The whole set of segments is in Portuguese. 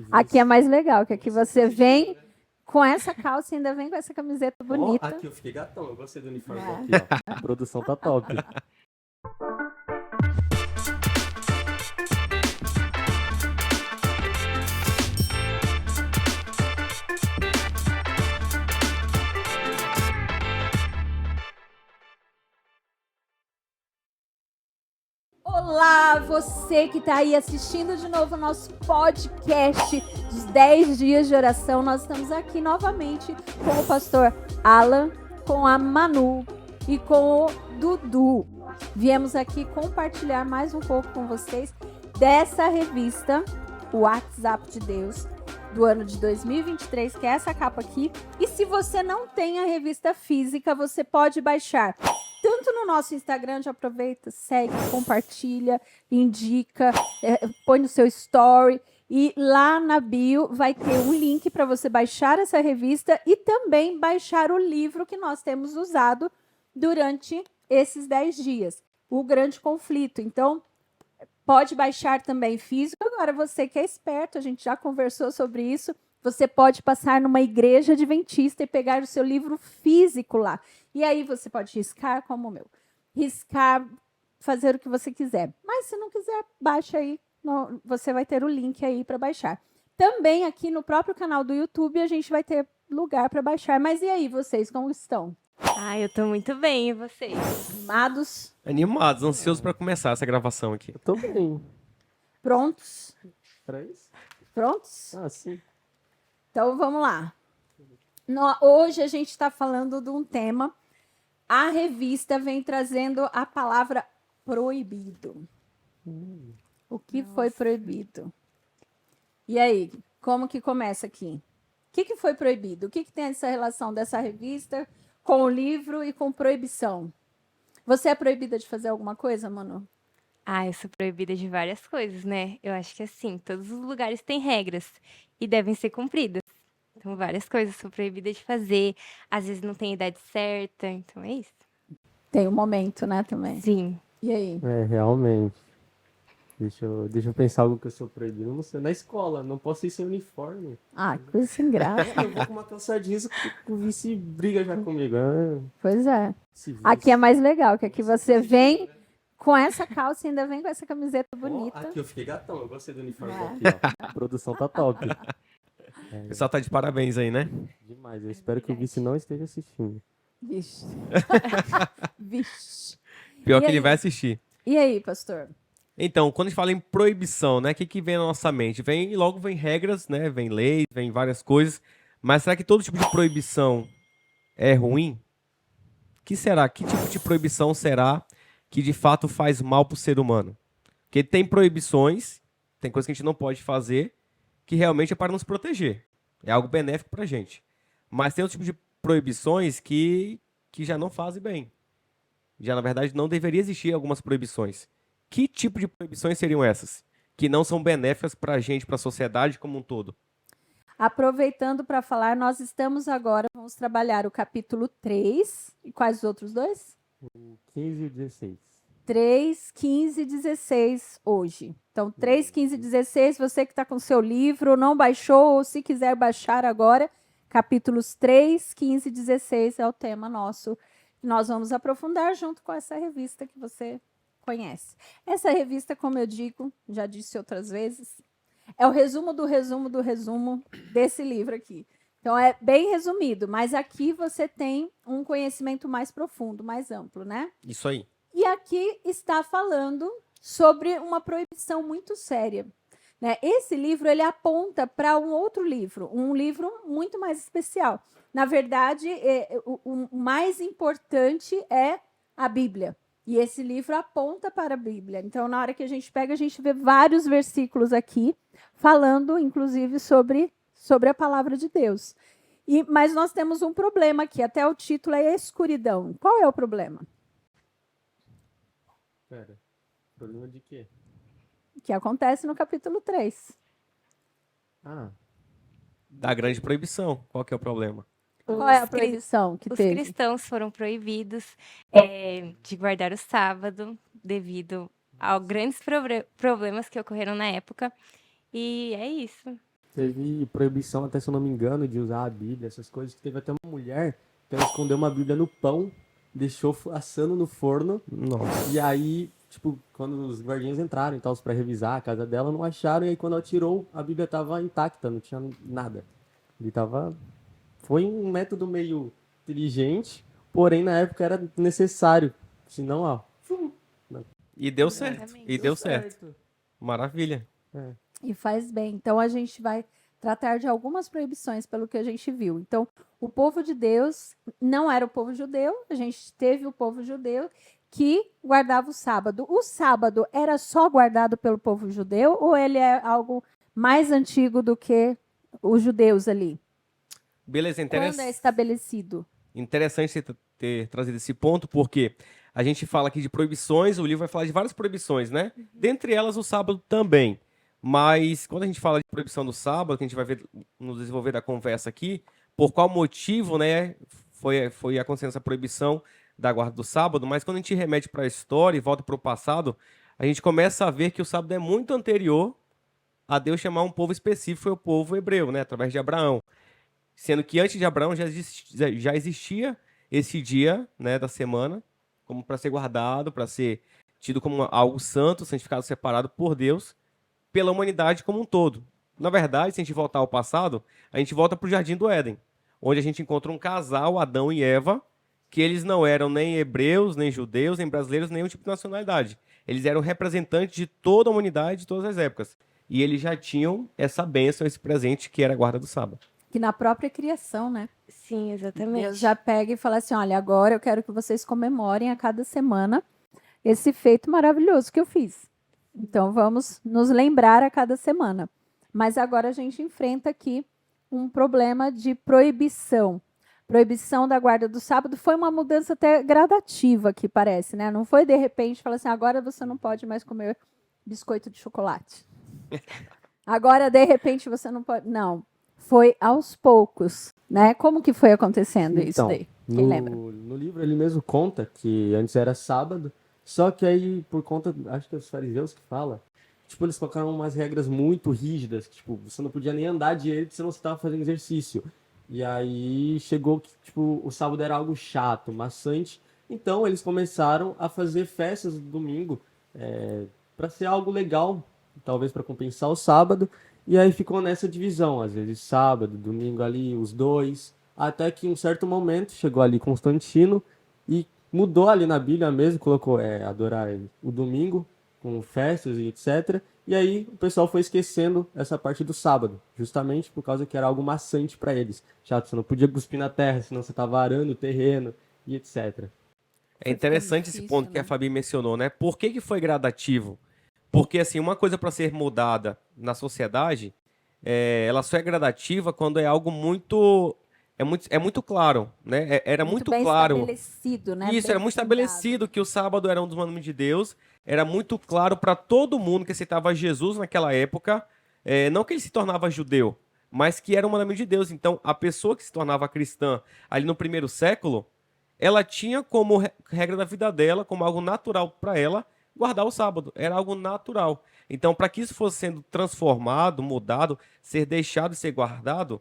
Aqui é mais legal, que aqui você vem com essa calça e ainda vem com essa camiseta bonita. Aqui eu fiquei gatão, eu gostei do uniforme aqui, ó. A produção tá top. Olá, você que está aí assistindo de novo o nosso podcast dos 10 dias de oração. Nós estamos aqui novamente com o pastor Alan, com a Manu e com o Dudu. Viemos aqui compartilhar mais um pouco com vocês dessa revista, o WhatsApp de Deus, do ano de 2023, que é essa capa aqui. E se você não tem a revista física, você pode baixar tanto no nosso Instagram, já aproveita, segue, compartilha, indica, põe no seu story. E lá na bio vai ter um link para você baixar essa revista e também baixar o livro que nós temos usado durante esses 10 dias, O Grande Conflito. Então, pode baixar também físico. Agora, você que é esperto, a gente já conversou sobre isso, você pode passar numa igreja adventista e pegar o seu livro físico lá. E aí você pode riscar como o meu. Riscar, fazer o que você quiser. Mas se não quiser, baixa aí. Você vai ter o link aí para baixar. Também aqui no próprio canal do YouTube a gente vai ter lugar para baixar. Mas e aí, vocês, como estão? Eu tô muito bem, e vocês? Animados? Animados, ansiosos para começar essa gravação aqui. Eu tô bem. Prontos? Pra isso? Prontos? Ah, sim. Então, vamos lá. Hoje a gente está falando de um tema. A revista vem trazendo a palavra proibido. O que foi proibido? E aí, como que começa aqui? O que foi proibido? O que tem essa relação dessa revista com o livro e com proibição? Você é proibida de fazer alguma coisa, Manu? Eu sou proibida de várias coisas, né? Eu acho que assim, todos os lugares têm regras e devem ser cumpridas. Então, várias coisas sou proibida de fazer. Às vezes não tem idade certa, então é isso. Tem um momento, né, também. Sim. E aí? Realmente. Deixa eu pensar algo que eu sou proibido. Não sei. Na escola, não posso ir sem uniforme. Coisa sem graça. Eu vou com uma calça jeans, o vice briga já comigo. Pois é. Aqui é mais legal, que aqui você vem com essa calça e ainda vem com essa camiseta bonita. Aqui eu fiquei gatão, eu gostei do uniforme aqui, ó. A produção tá top. O pessoal tá de parabéns aí, né? Demais. Eu espero que o vice não esteja assistindo. Vixe. Vixe. Pior E que ele aí? vai assistir. E aí, pastor? Então, quando a gente fala em proibição, né? O que vem na nossa mente? Logo vem regras, né? Vem leis, vem várias coisas. Mas será que todo tipo de proibição é ruim? Que será? Que tipo de proibição será que de fato faz mal pro ser humano? Porque tem proibições, tem coisas que a gente não pode fazer, que realmente é para nos proteger. É algo benéfico pra gente. Mas tem outro tipo de proibições que já não fazem bem. Já, na verdade, não deveria existir algumas proibições. Que tipo de proibições seriam essas? Que não são benéficas pra gente, pra sociedade como um todo? Aproveitando para falar, nós estamos agora, vamos trabalhar o capítulo 3. E quais os outros dois? 15 e 16. 3, 15 e 16 hoje. Então, 3, 15 e 16, você que está com seu livro, não baixou, ou se quiser baixar agora, capítulos 3, 15 e 16 é o tema nosso. Nós vamos aprofundar junto com essa revista que você conhece. Essa revista, como eu digo, já disse outras vezes, é o resumo do resumo do resumo desse livro aqui. Então, é bem resumido, mas aqui você tem um conhecimento mais profundo, mais amplo, né? Isso aí. E aqui está falando sobre uma proibição muito séria, né? Esse livro ele aponta para um outro livro, um livro muito mais especial. Na verdade, o mais importante é a Bíblia. E esse livro aponta para a Bíblia. Então, na hora que a gente pega, a gente vê vários versículos aqui, falando, inclusive, sobre a palavra de Deus. Mas nós temos um problema aqui, até o título é escuridão. Qual é o problema? Pera, problema de quê? Que acontece no capítulo 3. Da grande proibição. Qual que é o problema? Qual é a proibição que Os teve? cristãos foram proibidos de guardar o sábado devido aos grandes problemas que ocorreram na época. E é isso. Teve proibição, até se eu não me engano, de usar a Bíblia, essas coisas. Teve até uma mulher que ela escondeu uma Bíblia no pão, deixou assando no forno. Nossa. E aí, tipo, quando os guardiões entraram e tal, pra revisar a casa dela, não acharam. E aí, quando ela tirou, a Bíblia tava intacta, não tinha nada. Ele tava... Foi um método meio inteligente, porém, na época era necessário. Senão, ó... E deu certo. Exatamente. E deu certo. Maravilha. E faz bem. Então a gente vai tratar de algumas proibições pelo que a gente viu. Então, o povo de Deus não era o povo judeu, a gente teve o povo judeu que guardava o sábado. O sábado era só guardado pelo povo judeu ou ele é algo mais antigo do que os judeus ali? Beleza, Quando é estabelecido? interessante você ter trazido esse ponto, porque a gente fala aqui de proibições, o livro vai falar de várias proibições, né? Dentre elas, o sábado também. Mas quando a gente fala de proibição do sábado, que a gente vai ver no desenvolver da conversa aqui, por qual motivo, né, foi acontecendo essa proibição da guarda do sábado, mas quando a gente remete para a história e volta para o passado, a gente começa a ver que o sábado é muito anterior a Deus chamar um povo específico, foi o povo hebreu, né, através de Abraão. Sendo que antes de Abraão já existia esse dia, né, da semana, como para ser guardado, para ser tido como algo santo, santificado, separado por Deus, pela humanidade como um todo. Na verdade, se a gente voltar ao passado, a gente volta para o Jardim do Éden, onde a gente encontra um casal, Adão e Eva, que eles não eram nem hebreus, nem judeus, nem brasileiros, nenhum tipo de nacionalidade. Eles eram representantes de toda a humanidade, de todas as épocas. E eles já tinham essa bênção, esse presente, que era a guarda do sábado. Que na própria criação, né? Sim, exatamente. Deus já pega e fala assim: olha, agora eu quero que vocês comemorem a cada semana esse feito maravilhoso que eu fiz. Então vamos nos lembrar a cada semana. Mas agora a gente enfrenta aqui um problema de proibição. Proibição da guarda do sábado foi uma mudança até gradativa, que parece, né? Não foi de repente falar assim: agora você não pode mais comer biscoito de chocolate. Agora, de repente, você não pode. Não. Foi aos poucos, né? Como que foi acontecendo isso Então, daí? Quem lembra? no livro ele mesmo conta que antes era sábado, só que aí, por conta, acho que é os fariseus que fala, tipo, eles colocaram umas regras muito rígidas, que, tipo, você não podia nem andar direito senão você estava fazendo exercício. E aí chegou que, tipo, o sábado era algo chato, maçante, então eles começaram a fazer festas no domingo, para ser algo legal, talvez para compensar o sábado, e aí ficou nessa divisão, às vezes sábado, domingo ali, os dois, até que em um certo momento chegou ali Constantino e mudou ali na Bíblia mesmo, colocou adorar o domingo, com festas e etc. E aí o pessoal foi esquecendo essa parte do sábado, justamente por causa que era algo maçante para eles. Chato, você não podia cuspir na terra, senão você estava arando o terreno e etc. É interessante esse ponto que a Fabi mencionou, né? Por que que foi gradativo? Porque, assim, uma coisa para ser mudada na sociedade, ela só é gradativa quando é algo muito... É muito claro, né? Era muito bem claro. estabelecido, né? Isso, Bem era muito fundado. estabelecido que o sábado era um dos mandamentos de Deus. Era muito claro para todo mundo que aceitava Jesus naquela época. Não que ele se tornava judeu, mas que era um mandamento de Deus. Então, a pessoa que se tornava cristã ali no primeiro século, ela tinha como regra da vida dela, como algo natural para ela, guardar o sábado. Era algo natural. Então, para que isso fosse sendo transformado, mudado, ser deixado e ser guardado,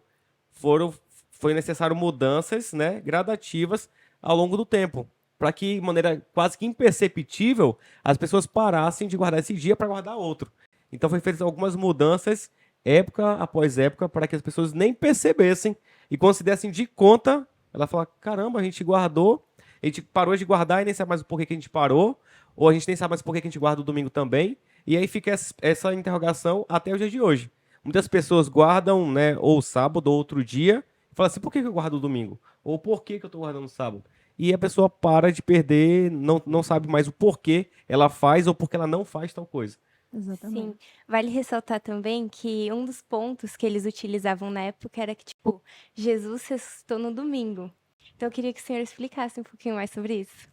foi necessário mudanças, né, gradativas ao longo do tempo, para que, de maneira quase que imperceptível, as pessoas parassem de guardar esse dia para guardar outro. Então, foi feitas algumas mudanças, época após época, para que as pessoas nem percebessem e quando se dessem de conta, ela fala: caramba, a gente guardou, a gente parou de guardar e nem sabe mais o porquê que a gente parou, ou a gente nem sabe mais porquê que a gente guarda o domingo também, e aí fica essa interrogação até o dia de hoje. Muitas pessoas guardam, né, ou o sábado ou outro dia, e falam assim: por que eu guardo o domingo? Ou por que eu estou guardando o sábado? E a pessoa para de perder, não sabe mais o porquê ela faz ou porque ela não faz tal coisa. Exatamente. Sim, vale ressaltar também que um dos pontos que eles utilizavam na época era que, tipo, Jesus ressuscitou no domingo. Então eu queria que o senhor explicasse um pouquinho mais sobre isso.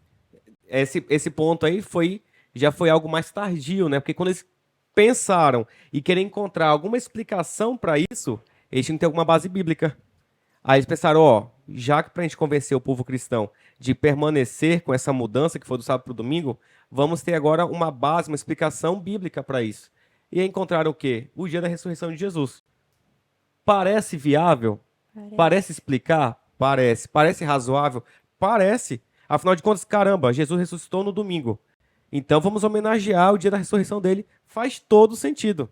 Esse ponto aí já foi algo mais tardio, né? Porque quando eles pensaram e querem encontrar alguma explicação para isso, eles tinham que ter alguma base bíblica. Aí eles pensaram: ó, já que para a gente convencer o povo cristão de permanecer com essa mudança que foi do sábado para o domingo, vamos ter agora uma base, uma explicação bíblica para isso. E aí encontraram o quê? O dia da ressurreição de Jesus. Parece viável? Parece. Parece explicar? Parece. Parece razoável? Parece. Afinal de contas, caramba, Jesus ressuscitou no domingo. Então vamos homenagear o dia da ressurreição dele. Faz todo sentido.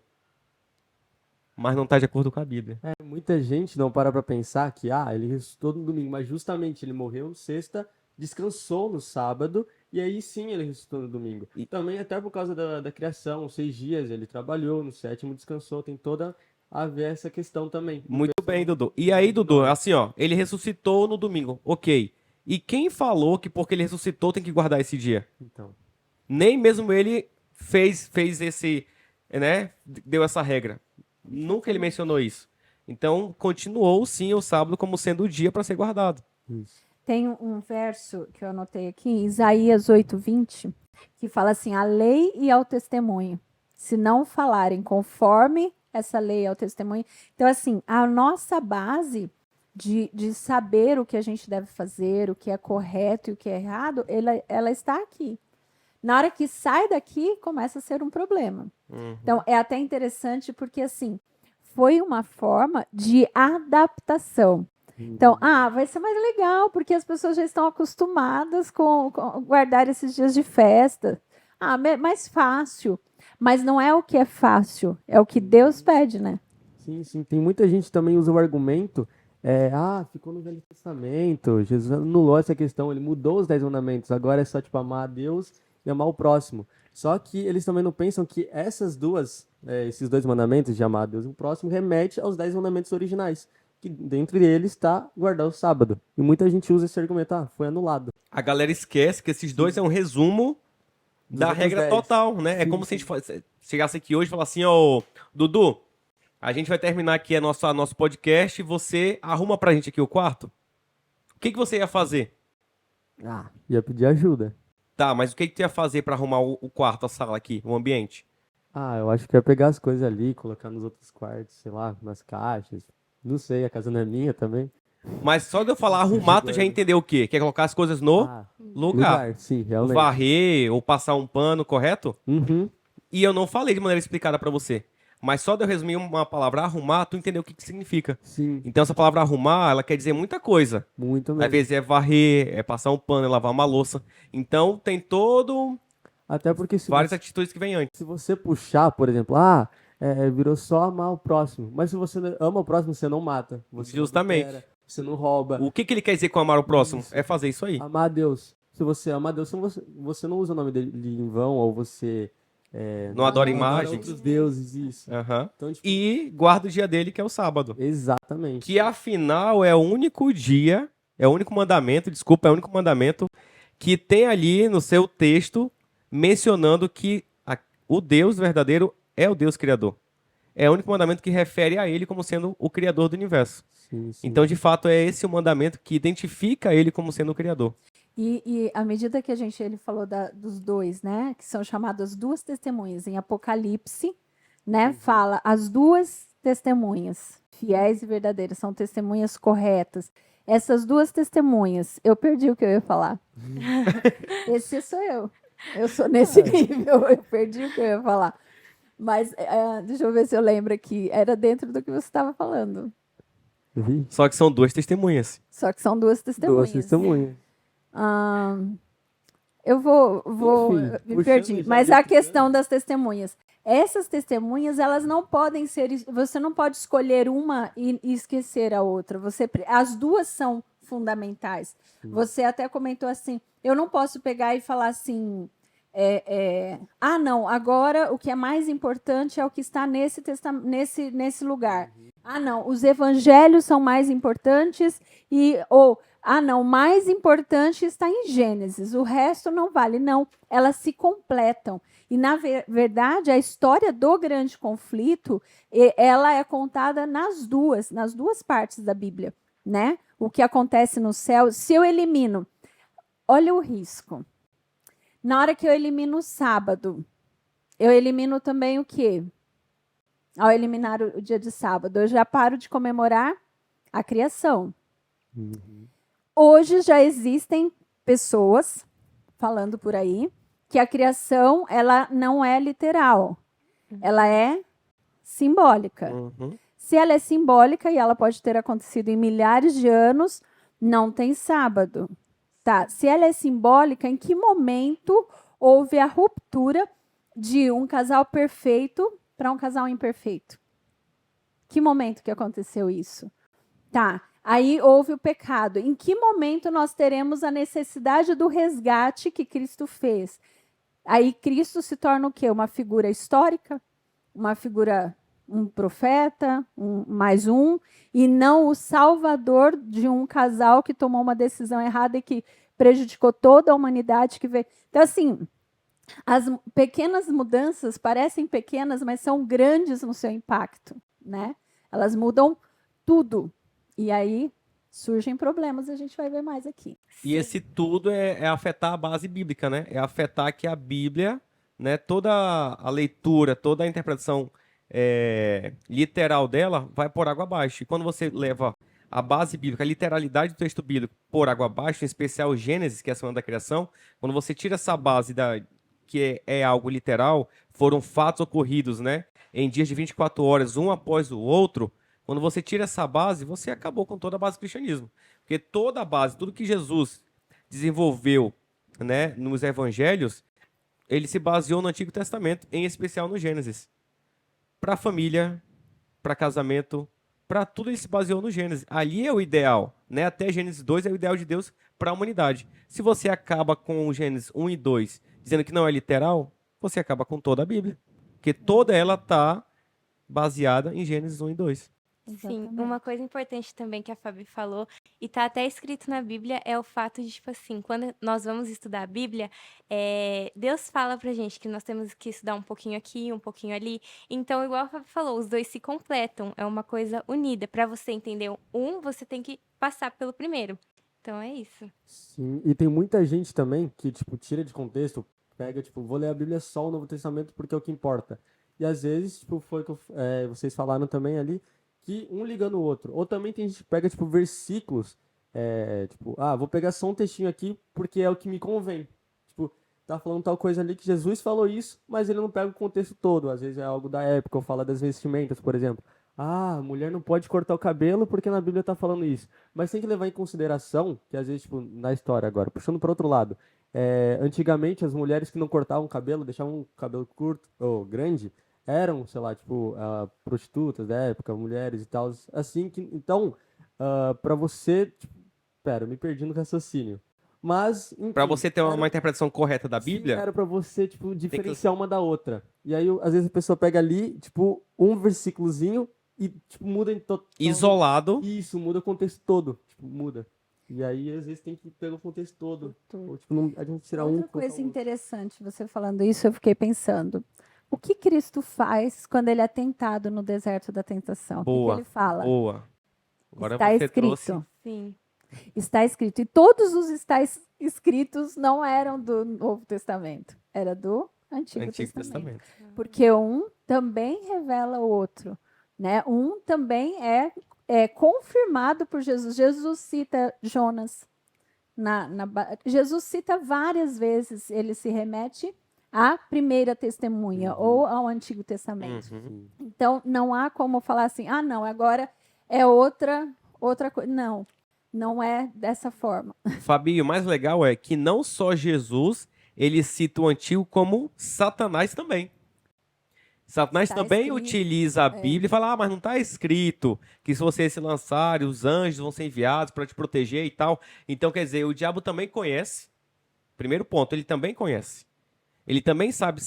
Mas não está de acordo com a Bíblia. Muita gente não para pra pensar que, ele ressuscitou no domingo, mas justamente ele morreu sexta, descansou no sábado, e aí sim ele ressuscitou no domingo. E também até por causa da criação, 6 dias ele trabalhou, no 7º descansou, tem toda a ver essa questão também. Muito bem, Dudu. E aí, Dudu, assim, ó, ele ressuscitou no domingo. Ok. E quem falou que porque ele ressuscitou tem que guardar esse dia? Então, Nem mesmo ele fez esse, né, deu essa regra. Nunca ele mencionou isso. Então, continuou sim o sábado como sendo o dia para ser guardado. isso. Tem um verso que eu anotei aqui, Isaías 8:20, que fala assim: a lei e ao testemunho, se não falarem conforme essa lei e ao testemunho. Então, assim, a nossa base de saber o que a gente deve fazer, o que é correto e o que é errado, ela está aqui. Na hora que sai daqui, começa a ser um problema. Então, é até interessante porque, assim, foi uma forma de adaptação. Então, vai ser mais legal, porque as pessoas já estão acostumadas com guardar esses dias de festa. Mais fácil. Mas não é o que é fácil, é o que Deus pede, né? Sim, sim. Tem muita gente que também usa o argumento, ficou no Velho Testamento, Jesus anulou essa questão, ele mudou os 10 mandamentos, agora é só, tipo, amar a Deus e amar o próximo. Só que eles também não pensam que esses 2 mandamentos, de amar a Deus e o próximo, remete aos 10 mandamentos originais, que dentre eles está guardar o sábado. E muita gente usa esse argumento, foi anulado. A galera esquece que esses dois é um resumo da outros regra 10. total, né? É Sim, como se a gente chegasse aqui hoje e falasse assim, ó, Dudu, a gente vai terminar aqui nosso podcast e você arruma pra gente aqui o quarto? O que você ia fazer? Ia pedir ajuda. Tá, mas o que tu ia fazer pra arrumar o quarto, a sala aqui, o ambiente? Eu acho que ia pegar as coisas ali, colocar nos outros quartos, sei lá, nas caixas. Não sei, a casa não é minha também. Mas só de eu falar arrumar, tu já entendeu o quê? Quer colocar as coisas no lugar. Sim, realmente. Varrer ou passar um pano, correto? Uhum. E eu não falei de maneira explicada pra você. Mas só de eu resumir uma palavra arrumar, tu entendeu o que significa. Sim, Então essa palavra arrumar, ela quer dizer muita coisa. muito Às mesmo. vezes é varrer, é passar um pano, é lavar uma louça. Então tem Até porque várias atitudes que vêm antes. se você puxar, por exemplo, virou só amar o próximo. Mas se você ama o próximo, você não mata. Você Justamente. não adultera, você não rouba. O que ele quer dizer com amar o próximo? É fazer isso aí. Amar a Deus. Se você ama a Deus, você não usa o nome dele em vão, ou você... Não adora adora imagens. outros deuses, isso. Aham. Então, tipo, E guarda o dia dele, que é o sábado. exatamente. Que afinal é o único dia, é o único mandamento, desculpa, é o único mandamento que tem ali no seu texto mencionando que o Deus verdadeiro é o Deus criador. É o único mandamento que refere a ele como sendo o criador do universo. Sim, sim. Então, de fato, é esse o mandamento que identifica ele como sendo o criador. E à medida que ele falou dos 2, né, que são chamadas 2 testemunhas, em Apocalipse, né, fala as 2 testemunhas, fiéis e verdadeiras, são testemunhas corretas. Essas 2 testemunhas, eu perdi o que eu ia falar. Esse sou eu. Eu sou nesse nível, eu perdi o que eu ia falar. Mas deixa eu ver se eu lembro aqui. Era dentro do que você estava falando. Vi? Só que são 2 testemunhas. Só que são 2 testemunhas. 2 testemunhas. Eu vou Enfim, me puxando perdi. já Mas de a outro questão das testemunhas. Essas testemunhas, elas não podem ser. Você não pode escolher uma e esquecer a outra. As 2 são fundamentais. Você até comentou assim: eu não posso pegar e falar assim. Não, agora o que é mais importante é o que está nesse lugar. Não, os evangelhos são mais importantes não, o mais importante está em Gênesis, o resto não vale. Não, elas se completam. E, na verdade, a história do grande conflito, ela é contada nas duas partes da Bíblia, né? O que acontece no céu, se eu elimino, olha o risco. Na hora que eu elimino o sábado, eu elimino também o quê? Ao eliminar o dia de sábado, eu já paro de comemorar a criação. Hoje já existem pessoas falando por aí que a criação ela não é literal, ela é simbólica. Se ela é simbólica e ela pode ter acontecido em milhares de anos, não tem sábado. Tá? Se ela é simbólica, em que momento houve a ruptura de um casal perfeito para um casal imperfeito? Que momento que aconteceu isso? Tá. Aí houve o pecado. Em que momento nós teremos a necessidade do resgate que Cristo fez? Aí Cristo se torna o quê? Uma figura histórica? Uma figura, um profeta, mais um, e não o salvador de um casal que tomou uma decisão errada e que prejudicou toda a humanidade que veio. Então, assim, as pequenas mudanças parecem pequenas, mas são grandes no seu impacto, né? Elas mudam tudo. E aí surgem problemas, a gente vai ver mais aqui. E esse tudo é afetar a base bíblica, né? É afetar que a Bíblia, né, toda a leitura, toda a interpretação literal dela vai por água abaixo. E quando você leva a base bíblica, a literalidade do texto bíblico por água abaixo, em especial o Gênesis, que é a semana da criação, quando você tira essa base que é algo literal, foram fatos ocorridos, né, em dias de 24 horas, um após o outro, quando você tira essa base, você acabou com toda a base do cristianismo. Porque toda a base, tudo que Jesus desenvolveu, né, nos evangelhos, ele se baseou no Antigo Testamento, em especial no Gênesis. Para família, para casamento, para tudo ele se baseou no Gênesis. Ali é o ideal, né? Até Gênesis 2 é o ideal de Deus para a humanidade. Se você acaba com o Gênesis 1 e 2 dizendo que não é literal, você acaba com toda a Bíblia. Porque toda ela está baseada em Gênesis 1 e 2. Sim, Exatamente. uma coisa importante também que a Fabi falou, e tá até escrito na Bíblia, é o fato de, tipo assim, quando nós vamos estudar a Bíblia, Deus fala pra gente que nós temos que estudar um pouquinho aqui, um pouquinho ali. Então, igual a Fabi falou, os dois se completam, é uma coisa unida. Pra você entender um, você tem que passar pelo primeiro. Então, é isso. Sim, e tem muita gente também que, tipo, tira de contexto, pega, tipo, vou ler a Bíblia só o Novo Testamento porque é o que importa. E às vezes, tipo, foi o que vocês falaram também ali, que um liga no outro. Ou também tem gente que pega, tipo, versículos, tipo, vou pegar só um textinho aqui porque é o que me convém. Tipo, tá falando tal coisa ali que Jesus falou isso, mas ele não pega o contexto todo. Às vezes é algo da época, ou fala das vestimentas, por exemplo. Mulher não pode cortar o cabelo porque na Bíblia tá falando isso. Mas tem que levar em consideração que às vezes, tipo, na história agora, puxando para outro lado, antigamente as mulheres que não cortavam o cabelo, deixavam o cabelo curto ou grande, eram, sei lá, tipo, prostitutas da época, mulheres e tal, assim que, então, para você, tipo, pera, eu me perdi no raciocínio. Mas, enfim, Para você ter uma era- interpretação correta da sim, Bíblia, era para você, tipo, diferenciar uma da outra. E aí, às vezes a pessoa pega ali, tipo, um versículozinho e, tipo, muda em total... isolado, Isso, muda o contexto todo, tipo, muda. E aí, às vezes, tem que pegar o contexto todo. Ou, tipo, não, a gente tirar Outra um... colocar coisa o outro. interessante, você falando isso, eu fiquei pensando. O que Cristo faz quando ele é tentado no deserto da tentação? O que boa, ele fala? boa. Agora Está você escrito. trouxe... Sim. Está escrito. E todos os estáis escritos não eram do Novo Testamento, era do Antigo Testamento. Porque um também revela o outro, né? Um também é confirmado por Jesus. Jesus cita Jonas. Jesus cita várias vezes, ele se remete à primeira testemunha ou ao Antigo Testamento. Uhum. Então, não há como falar assim, não, agora é outra coisa. Não, não é dessa forma. Fabi, o mais legal é que não só Jesus, ele cita o Antigo, como Satanás também. Satanás Está também escrito, utiliza a Bíblia e fala, mas não está escrito que se você se lançar, os anjos vão ser enviados para te proteger e tal. Então, quer dizer, o diabo também conhece. Primeiro ponto, ele também conhece. Ele também sabe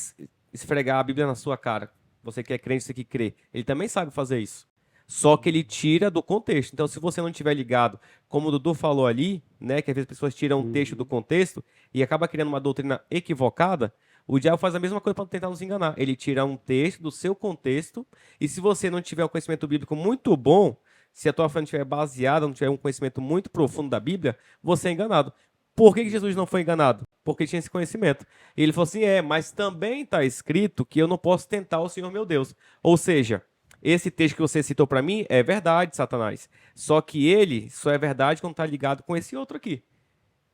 esfregar a Bíblia na sua cara. Você que é crente, você que crê. Ele também sabe fazer isso. Só que ele tira do contexto. Então, se você não estiver ligado, como o Dudu falou ali, né, que às vezes as pessoas tiram um texto do contexto e acaba criando uma doutrina equivocada, o diabo faz a mesma coisa para tentar nos enganar. Ele tira um texto do seu contexto e se você não tiver um conhecimento bíblico muito bom, se a tua fé não estiver baseada, não tiver um conhecimento muito profundo da Bíblia, você é enganado. Por que Jesus não foi enganado? Porque tinha esse conhecimento. E ele falou assim, mas também está escrito que eu não posso tentar o Senhor meu Deus. Ou seja, esse texto que você citou para mim é verdade, Satanás. Só que ele só é verdade quando está ligado com esse outro aqui.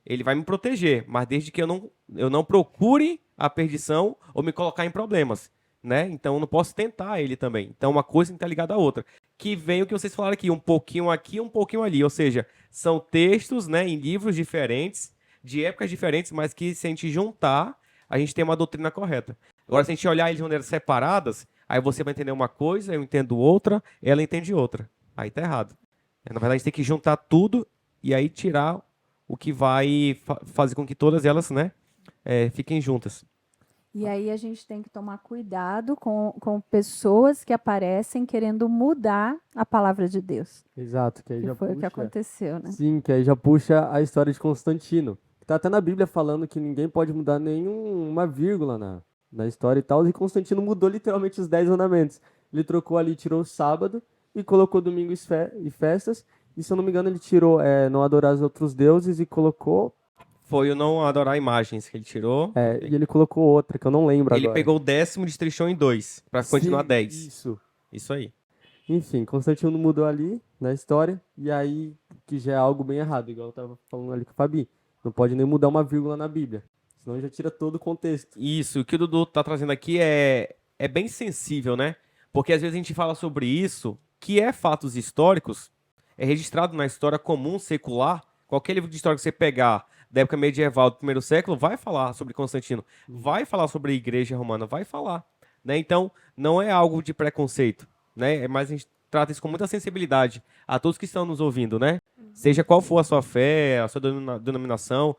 Ele vai me proteger, mas desde que eu não procure a perdição ou me colocar em problemas. né? Então eu não posso tentar ele também. Então uma coisa está ligada à outra. Que vem o que vocês falaram aqui, um pouquinho aqui, um pouquinho ali. Ou seja, são textos, né, em livros diferentes, de épocas diferentes, mas que se a gente juntar, a gente tem uma doutrina correta. Agora, se a gente olhar eles de maneiras separadas, aí você vai entender uma coisa, eu entendo outra, ela entende outra. Aí tá errado. Na verdade, a gente tem que juntar tudo e aí tirar o que vai fazer com que todas elas, né, fiquem juntas. E aí a gente tem que tomar cuidado com pessoas que aparecem querendo mudar a palavra de Deus. Exato, que aí Que já foi o que puxa. aconteceu, né? Sim, que aí já puxa a história de Constantino. Tá até na Bíblia falando que ninguém pode mudar nenhuma vírgula na história e tal. E Constantino mudou literalmente os 10 mandamentos. Ele trocou ali, tirou o sábado e colocou domingo e festas. E se eu não me engano, ele tirou não adorar os outros deuses e colocou. Foi o não adorar imagens que ele tirou. E ele colocou outra, que eu não lembro Ele agora. pegou o 10º, destrichou em 2, para continuar Sim, 10. Isso. Aí. Enfim, Constantino mudou ali na história. E aí, que já é algo bem errado, igual eu tava falando ali com o Fabi. Não pode nem mudar uma vírgula na Bíblia. Senão já tira todo o contexto. Isso, o que o Dudu tá trazendo aqui é bem sensível, né? Porque às vezes a gente fala sobre isso, que é fatos históricos, é registrado na história comum, secular. Qualquer livro de história que você pegar da época medieval do primeiro século vai falar sobre Constantino, vai falar sobre a igreja romana, vai falar, né? Então, não é algo de preconceito, né? Mas a gente trata isso com muita sensibilidade a todos que estão nos ouvindo, né? Seja qual for a sua fé, a sua denominação,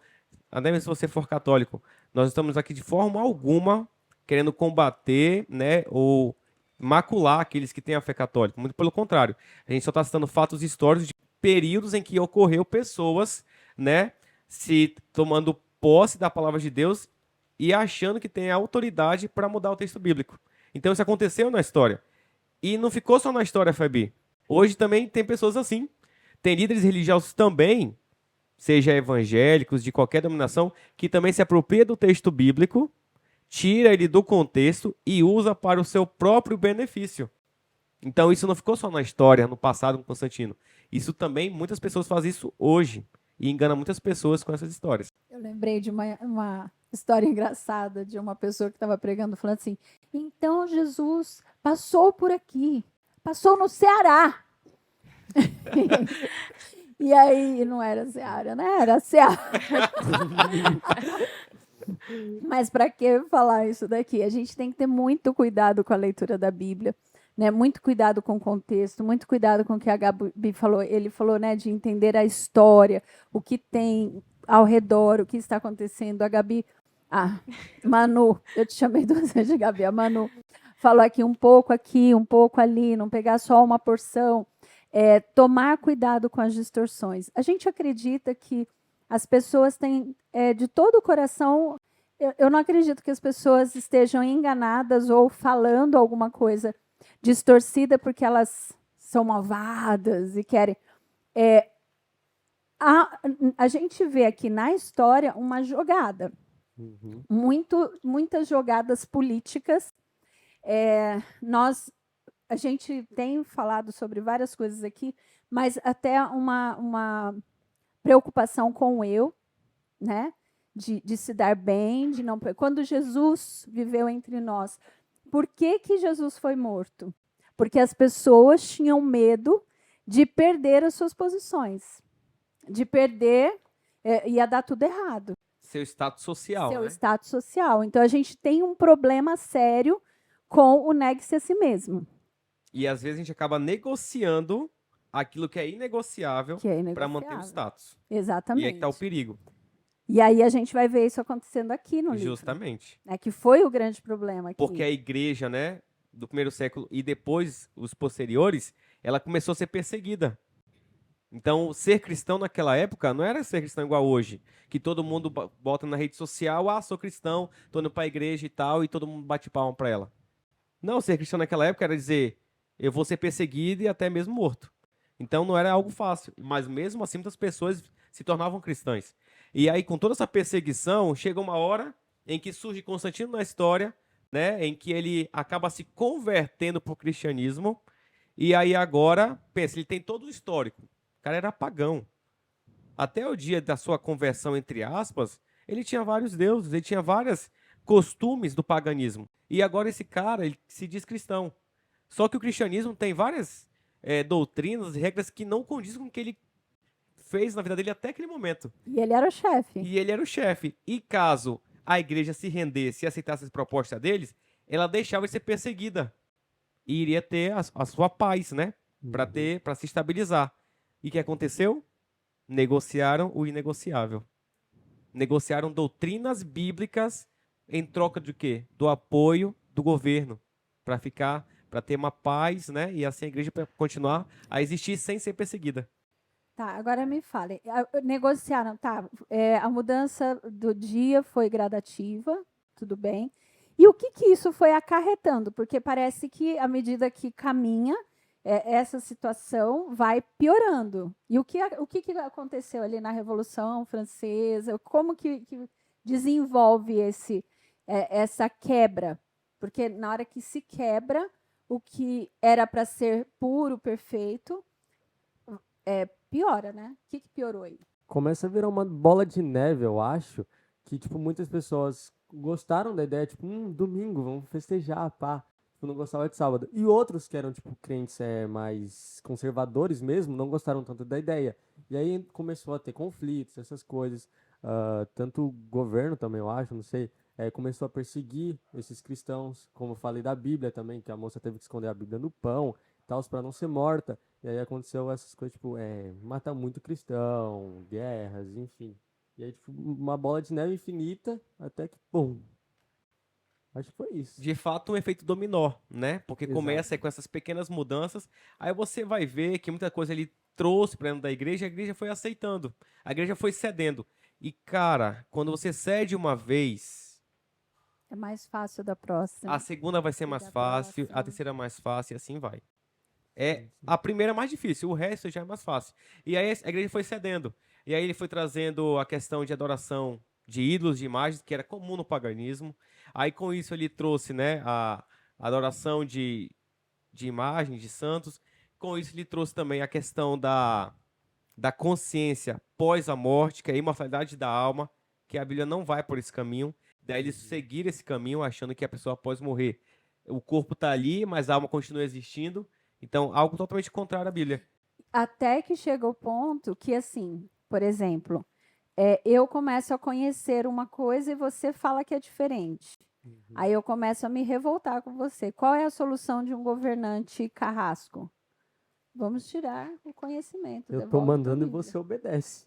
até mesmo se você for católico, nós estamos aqui de forma alguma querendo combater, né, ou macular aqueles que têm a fé católica. Muito pelo contrário. A gente só está citando fatos históricos de períodos em que ocorreu pessoas, né, se tomando posse da palavra de Deus e achando que tem autoridade para mudar o texto bíblico. Então isso aconteceu na história. E não ficou só na história, Fabi. Hoje também tem pessoas assim. Tem líderes religiosos também, seja evangélicos, de qualquer denominação, que também se apropria do texto bíblico, tira ele do contexto e usa para o seu próprio benefício. Então isso não ficou só na história, no passado com Constantino. Isso também, muitas pessoas fazem isso hoje e engana muitas pessoas com essas histórias. Eu lembrei de uma história engraçada de uma pessoa que estava pregando, falando assim, então Jesus passou por aqui, passou no Ceará. E aí, não era Ceará, né? Era Ceará. Mas para que falar isso daqui? A gente tem que ter muito cuidado com a leitura da Bíblia, né? Muito cuidado com o contexto, muito cuidado com o que a Gabi falou. Ele falou, né, de entender a história, o que tem ao redor, o que está acontecendo. A Gabi, Manu, eu te chamei duas vezes de Gabi, a Manu falou aqui, um pouco ali, não pegar só uma porção. Tomar cuidado com as distorções. A gente acredita que as pessoas têm, de todo o coração, eu não acredito que as pessoas estejam enganadas ou falando alguma coisa distorcida porque elas são malvadas e querem. A gente vê aqui na história uma jogada, muitas jogadas políticas. A gente tem falado sobre várias coisas aqui, mas até uma preocupação com o eu, né? De se dar bem, de não. Quando Jesus viveu entre nós, por que Jesus foi morto? Porque as pessoas tinham medo de perder as suas posições, de perder, ia dar tudo errado. Seu status social, Seu né? status social. Então a gente tem um problema sério com o negue-se a si mesmo. E às vezes a gente acaba negociando aquilo que é inegociável para manter o status. Exatamente. E aí que está o perigo. E aí a gente vai ver isso acontecendo aqui no livro. Justamente. Que foi o grande problema aqui. Porque a igreja, né, do primeiro século e depois os posteriores, ela começou a ser perseguida. Então, ser cristão naquela época não era ser cristão igual hoje, que todo mundo bota na rede social, sou cristão, tô indo para a igreja e tal, e todo mundo bate palma para ela. Não, ser cristão naquela época era dizer, eu vou ser perseguido e até mesmo morto. Então não era algo fácil, mas mesmo assim muitas pessoas se tornavam cristãs. E aí com toda essa perseguição, chega uma hora em que surge Constantino na história, né, em que ele acaba se convertendo para o cristianismo, e aí agora, pensa, ele tem todo o histórico. O cara era pagão. Até o dia da sua conversão, entre aspas, ele tinha vários deuses, ele tinha várias costumes do paganismo. E agora esse cara, ele se diz cristão. Só que o cristianismo tem várias doutrinas e regras que não condizem com o que ele fez na vida dele até aquele momento. E ele era o chefe. E ele era o chefe. E caso a igreja se rendesse e aceitasse as propostas deles, ela deixava de ser perseguida. E iria ter a sua paz, né? Para se estabilizar. E o que aconteceu? Negociaram o inegociável. Negociaram doutrinas bíblicas em troca de quê? Do apoio do governo. Para ter uma paz, né? E assim a igreja para continuar a existir sem ser perseguida. Tá, agora me fale. Negociaram, tá? A mudança do dia foi gradativa, tudo bem. E o que isso foi acarretando? Porque parece que, à medida que caminha, essa situação vai piorando. E o que aconteceu ali na Revolução Francesa? Como que desenvolve essa quebra? Porque na hora que se quebra, o que era para ser puro, perfeito, piora, né? O que piorou aí? Começa a virar uma bola de neve, eu acho, que, tipo, muitas pessoas gostaram da ideia, tipo, domingo, vamos festejar, pá. Tipo, não gostavam de sábado. E outros que eram, tipo, crentes mais conservadores mesmo, não gostaram tanto da ideia. E aí começou a ter conflitos, essas coisas. Tanto o governo também, eu acho, não sei, começou a perseguir esses cristãos, como eu falei da Bíblia também, que a moça teve que esconder a Bíblia no pão, tal, para não ser morta. E aí aconteceu essas coisas, tipo, matar muito cristão, guerras, enfim. E aí, tipo, uma bola de neve infinita, até que, pum. Acho que foi isso. De fato, um efeito dominó, né? Porque Exato. começa aí com essas pequenas mudanças, aí você vai ver que muita coisa ele trouxe para dentro da igreja, a igreja foi aceitando, a igreja foi cedendo. E, cara, quando você cede uma vez, É mais fácil da próxima. a segunda vai ser E mais da fácil, a próxima. terceira mais fácil e assim vai. A primeira é mais difícil, o resto já é mais fácil. E aí a igreja foi cedendo. E aí ele foi trazendo a questão de adoração de ídolos, de imagens, que era comum no paganismo. Aí com isso ele trouxe, né, a adoração de imagens, de santos. Com isso ele trouxe também a questão da consciência pós a morte, que é a imortalidade da alma, que a Bíblia não vai por esse caminho. Daí eles seguiram esse caminho, achando que a pessoa após morrer, o corpo está ali, mas a alma continua existindo. Então, algo totalmente contrário à Bíblia. Até que chega o ponto que, assim, por exemplo, eu começo a conhecer uma coisa e você fala que é diferente. Aí eu começo a me revoltar com você. Qual é a solução de um governante carrasco? Vamos tirar o conhecimento. Eu tô devolve tua mandando e Bíblia. você obedece.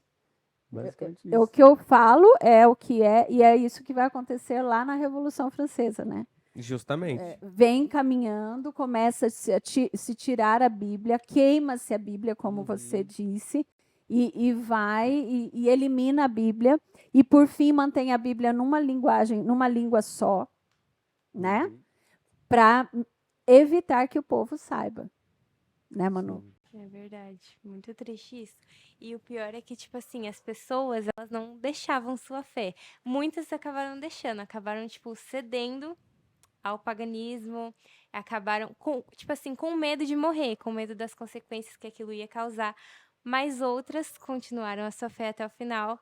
Basicamente O isso. que eu falo é o que é, e é isso que vai acontecer lá na Revolução Francesa, né? Justamente. Vem caminhando, começa a se tirar a Bíblia, queima-se a Bíblia, como você disse, e vai e elimina a Bíblia, e por fim mantém a Bíblia numa língua só, né? Para evitar que o povo saiba. Né, Manu? É verdade, muito triste isso. E o pior é que, tipo assim, as pessoas, elas não deixavam sua fé. Muitas acabaram deixando, acabaram, tipo, cedendo ao paganismo, acabaram, tipo assim, com medo de morrer, com medo das consequências que aquilo ia causar. Mas outras continuaram a sua fé até o final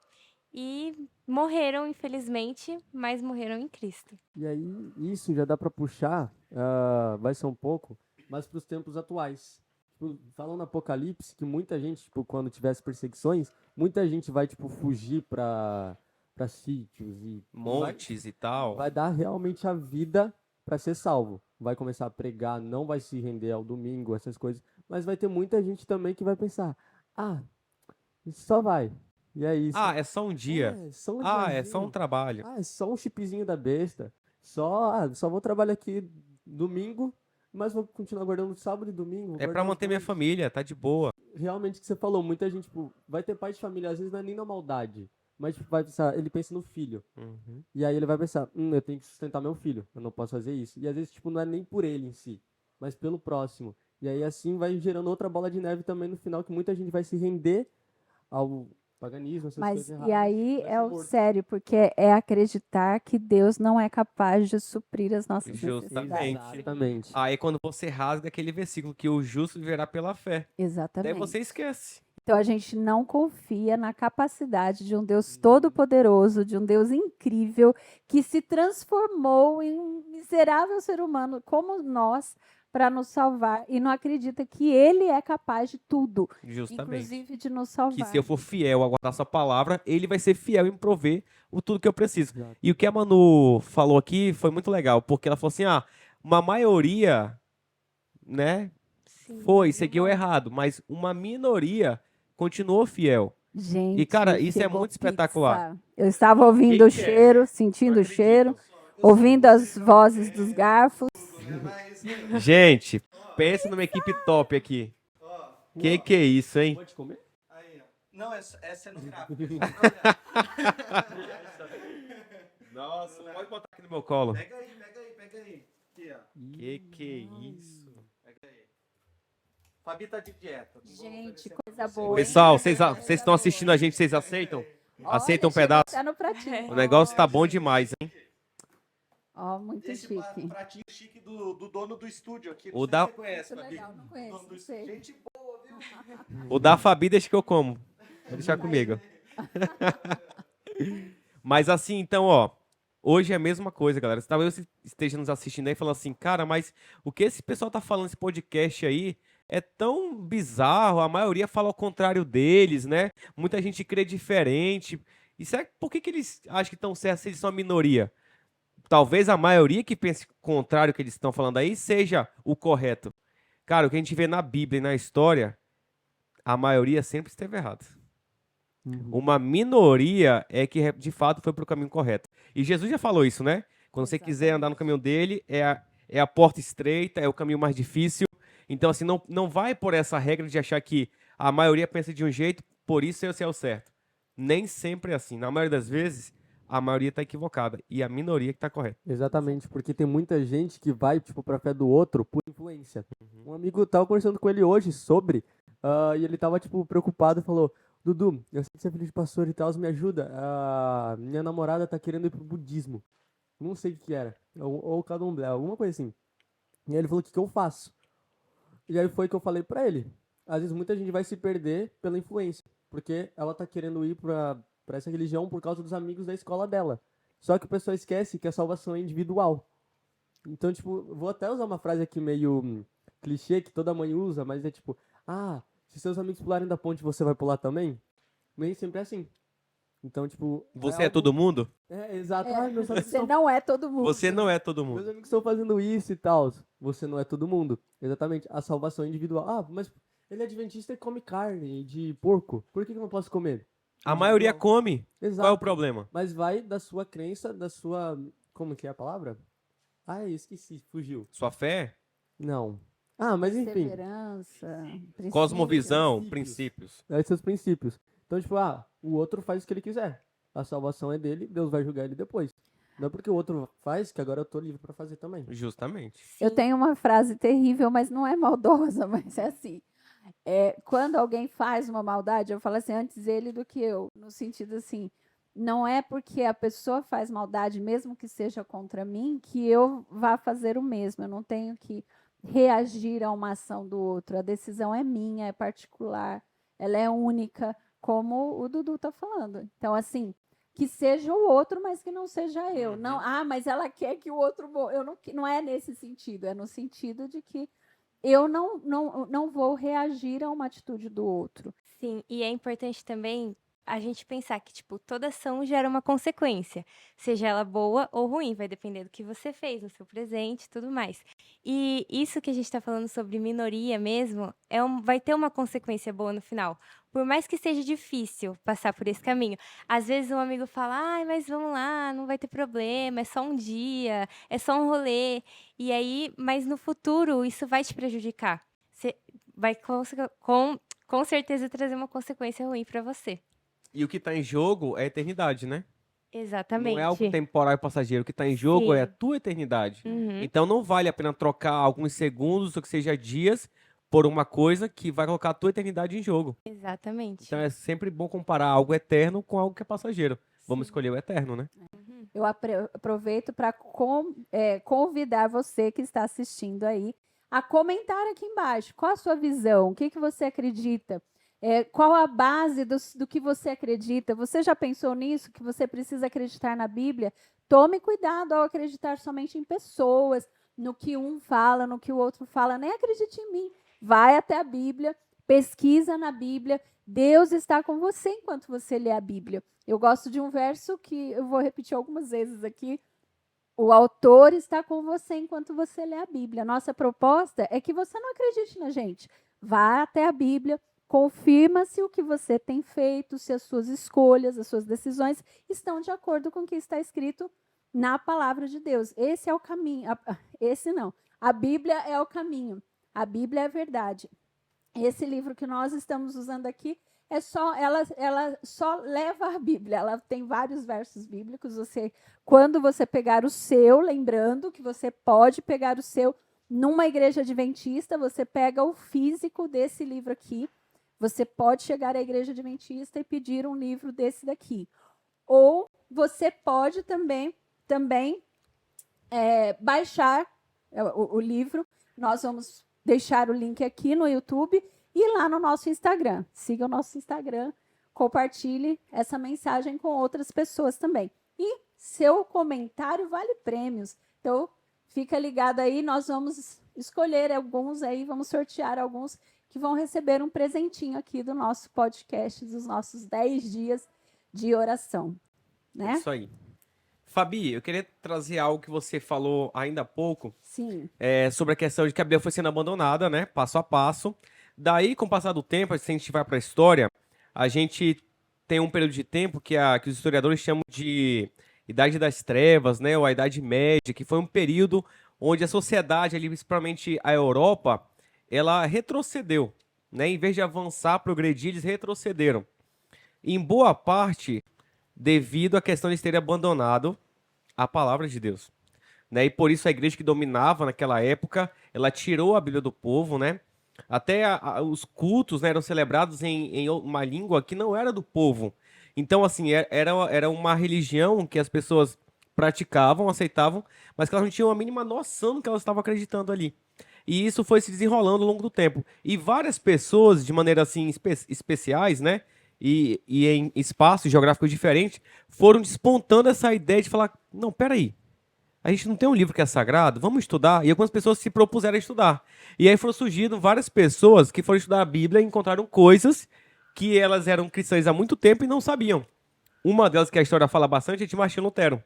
e morreram, infelizmente, mas morreram em Cristo. E aí, isso já dá pra puxar, vai ser um pouco, mas pros tempos atuais. Tipo, falam no Apocalipse que muita gente, tipo, quando tivesse perseguições, muita gente vai, tipo, fugir pra sítios e Montes e tal. vai dar realmente a vida para ser salvo. Vai começar a pregar, não vai se render ao domingo, essas coisas. Mas vai ter muita gente também que vai pensar: só vai. E é isso. É só um dia. É só um É só um trabalho. é só um chipzinho da besta. Só vou trabalhar aqui domingo, mas vou continuar guardando sábado e domingo. É pra manter minha família, tá de boa. Realmente o que você falou, muita gente, tipo, vai ter pai de família, às vezes não é nem na maldade. Mas tipo, vai pensar, ele pensa no filho. E aí ele vai pensar, eu tenho que sustentar meu filho, eu não posso fazer isso. E às vezes, tipo, não é nem por ele em si, mas pelo próximo. E aí assim vai gerando outra bola de neve também no final, que muita gente vai se render ao paganismo, essas Mas coisas erradas. e aí vai é ser o morto. sério, porque é acreditar que Deus não é capaz de suprir as nossas necessidades. Justamente. Exatamente. Aí quando você rasga aquele versículo que o justo viverá pela fé. Daí Exatamente. você esquece. Então a gente não confia na capacidade de um Deus todo-poderoso, de um Deus incrível, que se transformou em um miserável ser humano como nós para nos salvar e não acredita que ele é capaz de tudo, Justamente. inclusive de nos Que salvar. se eu for fiel a guardar sua palavra, ele vai ser fiel em prover o tudo que eu preciso. Exato. E o que a Manu falou aqui foi muito legal, porque ela falou assim, uma maioria, né, Sim. seguiu errado, mas uma minoria continuou fiel. Gente, E, cara, isso é chegou muito espetacular. pizza. Eu estava ouvindo o Que é? cheiro, sentindo o cheiro, ouvindo as vozes dos garfos. Gente, pensa numa equipe top aqui. Que é isso, hein? Pode comer? Aí, ó. Não, essa é no gráfico. Nossa, pode botar aqui no meu colo. Pega aí. Aqui, ó. Que é isso? Pega aí. Fabi tá de dieta. Gente, coisa boa. hein? Pessoal, vocês estão assistindo a gente, vocês aceitam? Aceitam um Olha, chegou pedaço? até no pratinho. O negócio tá bom demais, hein? Ó, muito Esse chique. pratinho chique do dono do estúdio aqui. O Não sei da- se você conhece, Muito Fabi. legal, não conheço, Dono do não sei. estúdio. Gente boa, viu? O da Fabi deixa que eu como. Vou deixar comigo. Mas assim, então, ó. Hoje é a mesma coisa, galera. Talvez você esteja nos assistindo aí e falando assim, cara, mas o que esse pessoal tá falando nesse podcast aí é tão bizarro. A maioria fala ao contrário deles, né? Muita gente crê diferente. E será por que eles acham que estão certos se eles são a minoria? Talvez a maioria que pense o contrário que eles estão falando aí seja o correto. Cara, o que a gente vê na Bíblia e na história, a maioria sempre esteve errada. Uma minoria é que de fato foi para o caminho correto. E Jesus já falou isso, né? Quando você quiser andar no caminho dele, é a porta estreita, é o caminho mais difícil. Então, assim, não vai por essa regra de achar que a maioria pensa de um jeito, por isso esse é o certo. Nem sempre é assim. Na maioria das vezes, a maioria está equivocada e a minoria que está correta. Exatamente, porque tem muita gente que vai, tipo, pra fé do outro por influência. Um amigo tava conversando com ele hoje sobre, e ele tava, tipo, preocupado e falou, Dudu, eu sei que você é filho de pastor e tal, me ajuda, minha namorada tá querendo ir pro budismo. Não sei o que era, ou candomblé, alguma coisa assim. E aí ele falou, o que que eu faço? E aí foi que eu falei pra ele, às vezes muita gente vai se perder pela influência, porque ela tá querendo ir pra essa religião por causa dos amigos da escola dela. Só que o pessoal esquece que a salvação é individual. Então, tipo, vou até usar uma frase aqui meio clichê, que toda mãe usa, mas é tipo, se seus amigos pularem da ponte, você vai pular também? Nem sempre é assim. Então, tipo... Você é algo- todo mundo? É, exato. Meus amigos Você estão... não é todo mundo. Você não é todo Meus mundo. amigos estão fazendo isso e tal. Você não é todo mundo. Exatamente. A salvação é individual. Mas ele é adventista e come carne de porco. Por que eu não posso comer? A maioria come. Exato. Qual é o problema? Mas vai da sua crença, da sua... Como que é a palavra? Esqueci. Fugiu. Sua fé, Não. Mas enfim. Perseverança, princípios. cosmovisão, princípios. princípios. É seus princípios. Então, tipo, o outro faz o que ele quiser. A salvação é dele, Deus vai julgar ele depois. Não é porque o outro faz, que agora eu tô livre pra fazer também. Justamente. Eu tenho uma frase terrível, mas não é maldosa, mas é assim. Quando alguém faz uma maldade, eu falo assim, antes ele do que eu. No sentido assim, não é porque a pessoa faz maldade, mesmo que seja contra mim, que eu vá fazer o mesmo. Eu não tenho que reagir a uma ação do outro. A decisão é minha, é particular, ela é única, como o Dudu está falando. Então, assim, que seja o outro, mas que não seja eu. Não, mas ela quer que o outro... Eu não é nesse sentido, é no sentido de que eu não vou reagir a uma atitude do outro. Sim, e é importante também a gente pensar que, tipo, toda ação gera uma consequência, seja ela boa ou ruim, vai depender do que você fez, no seu presente e tudo mais. E isso que a gente está falando sobre minoria mesmo, vai ter uma consequência boa no final. Por mais que seja difícil passar por esse caminho. Às vezes um amigo fala, mas vamos lá, não vai ter problema, é só um dia, é só um rolê. E aí, mas no futuro isso vai te prejudicar. Você vai com certeza trazer uma consequência ruim para você. E o que tá em jogo é a eternidade, né? Exatamente. Não é algo temporário e passageiro. O que tá em jogo Sim. é a tua eternidade. Uhum. Então não vale a pena trocar alguns segundos, ou que seja dias, por uma coisa que vai colocar a tua eternidade em jogo. Exatamente. Então é sempre bom comparar algo eterno com algo que é passageiro. Vamos escolher o eterno, né? Eu aproveito para convidar você que está assistindo aí a comentar aqui embaixo. Qual a sua visão? O que você acredita? Qual a base do que você acredita? Você já pensou nisso, que você precisa acreditar na Bíblia? Tome cuidado ao acreditar somente em pessoas, no que um fala, no que o outro fala. Nem acredite em mim. Vai até a Bíblia, pesquisa na Bíblia. Deus está com você enquanto você lê a Bíblia. Eu gosto de um verso que eu vou repetir algumas vezes aqui. O autor está com você enquanto você lê a Bíblia. Nossa proposta é que você não acredite na gente. Vá até a Bíblia, confirma se o que você tem feito, se as suas escolhas, as suas decisões estão de acordo com o que está escrito na palavra de Deus. Esse é o caminho. Esse não. A Bíblia é o caminho. A Bíblia é a verdade. Esse livro que nós estamos usando aqui ela só leva a Bíblia. Ela tem vários versos bíblicos. Quando você pegar o seu, lembrando que você pode pegar o seu numa igreja adventista, você pega o físico desse livro aqui. Você pode chegar à igreja adventista e pedir um livro desse daqui. Ou você pode também baixar o livro. Nós vamos deixar o link aqui no YouTube e lá no nosso Instagram. Siga o nosso Instagram, compartilhe essa mensagem com outras pessoas também. E seu comentário vale prêmios. Então, fica ligado aí, nós vamos escolher alguns aí, vamos sortear alguns que vão receber um presentinho aqui do nosso podcast, dos nossos 10 dias de oração. Né? Isso aí. Fabi, eu queria trazer algo que você falou ainda há pouco, Sim. sobre a questão de que a Bíblia foi sendo abandonada, né, passo a passo. Daí, com o passar do tempo, se a gente vai para a história, a gente tem um período de tempo que os historiadores chamam de Idade das Trevas, né, ou a Idade Média, que foi um período onde a sociedade, ali, principalmente a Europa, ela retrocedeu, né, em vez de avançar, progredir, eles retrocederam. Em boa parte, devido à questão de eles terem abandonado a palavra de Deus, né, e por isso a igreja que dominava naquela época, ela tirou a Bíblia do povo, né. Até os cultos, né, eram celebrados em uma língua que não era do povo. Então, assim, era uma religião que as pessoas praticavam, aceitavam, mas que elas não tinham a mínima noção do que elas estavam acreditando ali. E isso foi se desenrolando ao longo do tempo. E várias pessoas, de maneira assim, especiais, né, e em espaços geográficos diferentes, foram despontando essa ideia de falar, não, peraí, a gente não tem um livro que é sagrado, vamos estudar. E algumas pessoas se propuseram a estudar. E aí foram surgindo várias pessoas que foram estudar a Bíblia e encontraram coisas que elas eram cristãs há muito tempo e não sabiam. Uma delas que a história fala bastante é de Martinho Lutero,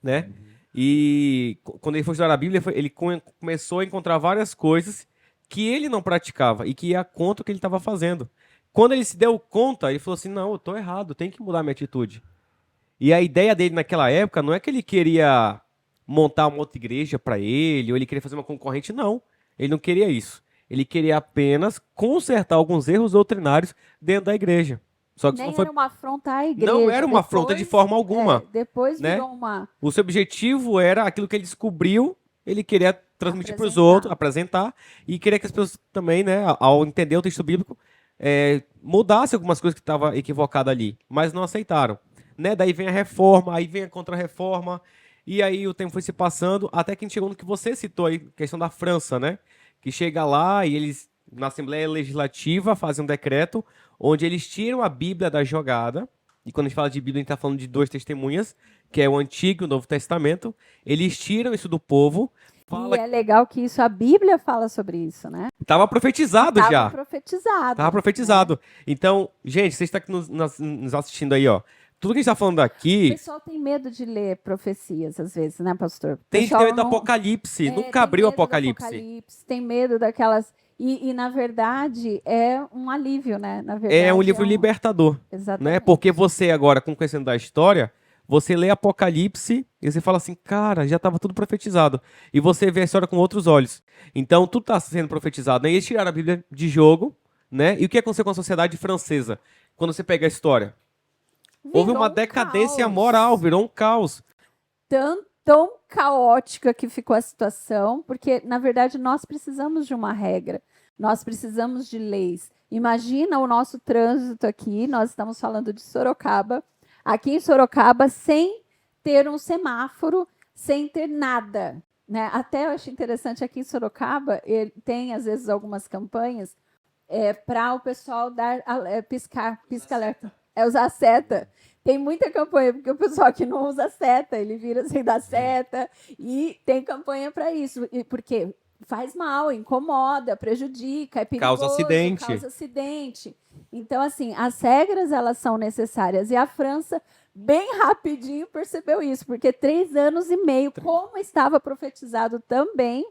né? E quando ele foi estudar a Bíblia, ele começou a encontrar várias coisas que ele não praticava e que ia contra o que ele estava fazendo. Quando ele se deu conta, ele falou assim, não, eu estou errado, eu tenho que mudar minha atitude. E a ideia dele naquela época não é que ele queria montar uma outra igreja para ele, ou ele queria fazer uma concorrente, não. Ele não queria isso. Ele queria apenas consertar alguns erros doutrinários dentro da igreja. Só que Nem não foi... era uma afronta à igreja. Não era uma afronta de forma alguma. Depois né? virou uma... O seu objetivo era aquilo que ele descobriu, ele queria transmitir para os Apresentar. outros, apresentar, e queria que as pessoas também, né, ao entender o texto bíblico, mudassem algumas coisas que estavam equivocadas ali, mas não aceitaram. Né? Daí vem a reforma, aí vem a contra-reforma, e aí o tempo foi se passando, até que a gente chegou no que você citou aí, questão da França, né? Que chega lá e eles, na Assembleia Legislativa, fazem um decreto onde eles tiram a Bíblia da jogada, e quando a gente fala de Bíblia, a gente está falando de 2 testemunhas, que é o Antigo e o Novo Testamento. Eles tiram isso do povo. E é legal que a Bíblia fala sobre isso, né? Estava profetizado já. Estava profetizado. Estava profetizado. Então, gente, vocês estão aqui nos assistindo aí, ó. Tudo que a gente está falando O aqui... pessoal tem medo de ler profecias, às vezes, né, pastor? Tem medo do Apocalipse. Nunca abriu o Apocalipse. Tem medo daquelas... E, na verdade, é um alívio, né? Na verdade, É um livro libertador. Exatamente. Né? Porque você agora, com conhecendo da história, você lê Apocalipse e você fala assim, cara, já estava tudo profetizado. E você vê a história com outros olhos. Então, tudo está sendo profetizado. Né? E eles tiraram a Bíblia de jogo, né? E o que aconteceu com a sociedade francesa? Quando você pega a história? Houve uma decadência moral, virou um caos. Tão caótica que ficou a situação, porque, na verdade, nós precisamos de uma regra, nós precisamos de leis. Imagina o nosso trânsito aqui, nós estamos falando de Sorocaba, aqui em Sorocaba, sem ter um semáforo, sem ter nada. Né? Até eu acho interessante, aqui em Sorocaba, tem, às vezes, algumas campanhas para o pessoal dar pisca-alerta. É usar seta. Tem muita campanha, porque o pessoal que não usa seta, ele vira sem dar seta. E tem campanha para isso. Porque faz mal, incomoda, prejudica, é perigoso, Causa acidente. Então, assim, as regras, elas são necessárias. E a França, bem rapidinho, percebeu isso. Porque 3 anos e meio, como estava profetizado também,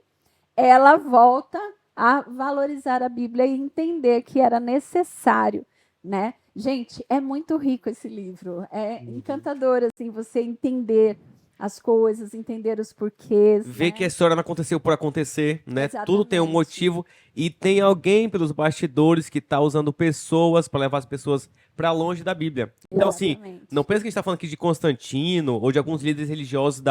ela volta a valorizar a Bíblia e entender que era necessário, né? Gente, é muito rico esse livro. É encantador, assim, você entender as coisas, entender os porquês. Ver né? que a história não aconteceu por acontecer, né? Exatamente. Tudo tem um motivo e tem alguém pelos bastidores que tá usando pessoas para levar as pessoas para longe da Bíblia. Então, assim, Exatamente. não pensa que a gente tá falando aqui de Constantino ou de alguns líderes religiosos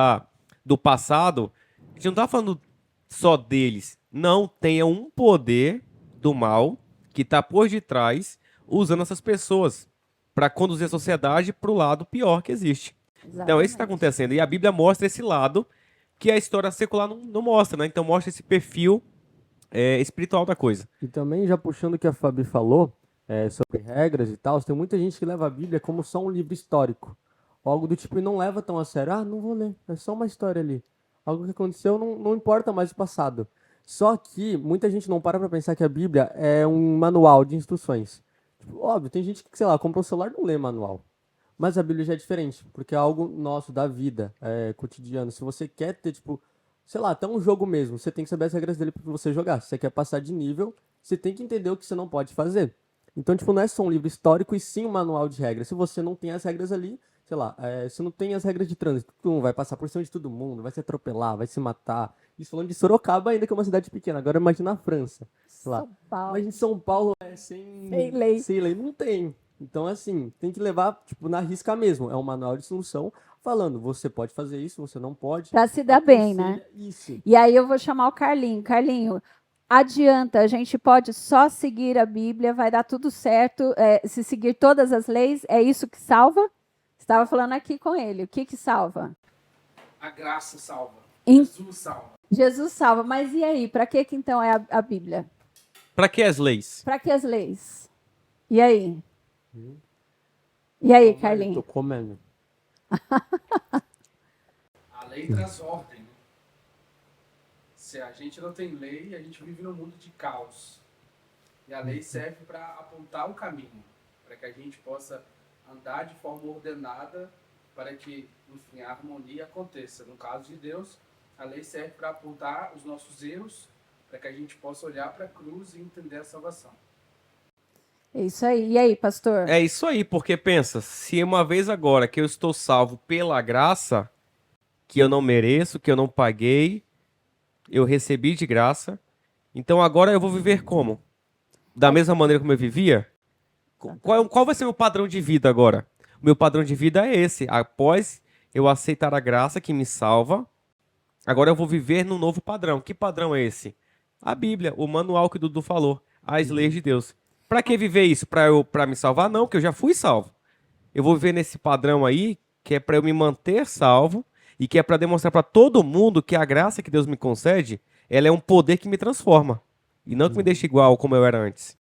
do passado. A gente não tá falando só deles. Não, tenha um poder do mal que tá por detrás usando essas pessoas para conduzir a sociedade pro lado pior que existe. Então, é isso que está acontecendo. E a Bíblia mostra esse lado que a história secular não mostra, né? Então, mostra esse perfil espiritual da coisa. E também, já puxando o que a Fabi falou, sobre regras e tal, tem muita gente que leva a Bíblia como só um livro histórico. Ou algo do tipo, e não leva tão a sério. Ah, não vou ler, é só uma história ali. Algo que aconteceu não importa mais o passado. Só que muita gente não para pra pensar que a Bíblia é um manual de instruções. Tipo, óbvio, tem gente que, sei lá, compra um celular e não lê manual. Mas a Bíblia já é diferente, porque é algo nosso, da vida, cotidiano. Se você quer ter, tipo, sei lá, até um jogo mesmo, você tem que saber as regras dele pra você jogar. Se você quer passar de nível, você tem que entender o que você não pode fazer. Então, tipo, não é só um livro histórico e sim um manual de regras. Se você não tem as regras ali, sei lá, se não tem as regras de trânsito, tu vai passar por cima de todo mundo, vai se atropelar, vai se matar. Isso falando de Sorocaba ainda, que é uma cidade pequena. Agora imagina a França, sei lá. São Paulo. Mas em São Paulo sem lei. Sem lei não tem. Então, assim, tem que levar, tipo, na risca mesmo. É um manual de instrução falando, você pode fazer isso, você não pode. Para se dar bem, né? Isso. E aí eu vou chamar o Carlinho. Carlinho, adianta, a gente pode só seguir a Bíblia, vai dar tudo certo. Se seguir todas as leis, é isso que salva? Estava falando aqui com ele. O que salva? A graça salva. Em- Jesus salva. Jesus salva. Mas e aí? Para que então é a Bíblia? Para que as leis? Para que as leis? E aí? E aí, Tô Carlinho? comendo. A lei traz ordem. Né? Se a gente não tem lei, a gente vive num mundo de caos. E a lei serve para apontar o caminho, para que a gente possa andar de forma ordenada, para que, enfim, a harmonia aconteça. No caso de Deus, a lei serve para apontar os nossos erros, para que a gente possa olhar para a cruz e entender a salvação. É isso aí. E aí, pastor? É isso aí, porque pensa, se uma vez agora que eu estou salvo pela graça, que eu não mereço, que eu não paguei, eu recebi de graça, então agora eu vou viver como? Da mesma maneira como eu vivia? Qual vai ser o meu padrão de vida agora? O meu padrão de vida é esse. Após eu aceitar a graça que me salva, agora eu vou viver num novo padrão. Que padrão é esse? A Bíblia, o manual que o Dudu falou, as leis de Deus. Pra que viver isso? Pra me salvar? Não, que eu já fui salvo. Eu vou viver nesse padrão aí, que é pra eu me manter salvo e que é pra demonstrar pra todo mundo que a graça que Deus me concede, ela é um poder que me transforma e não que me deixa igual como eu era antes.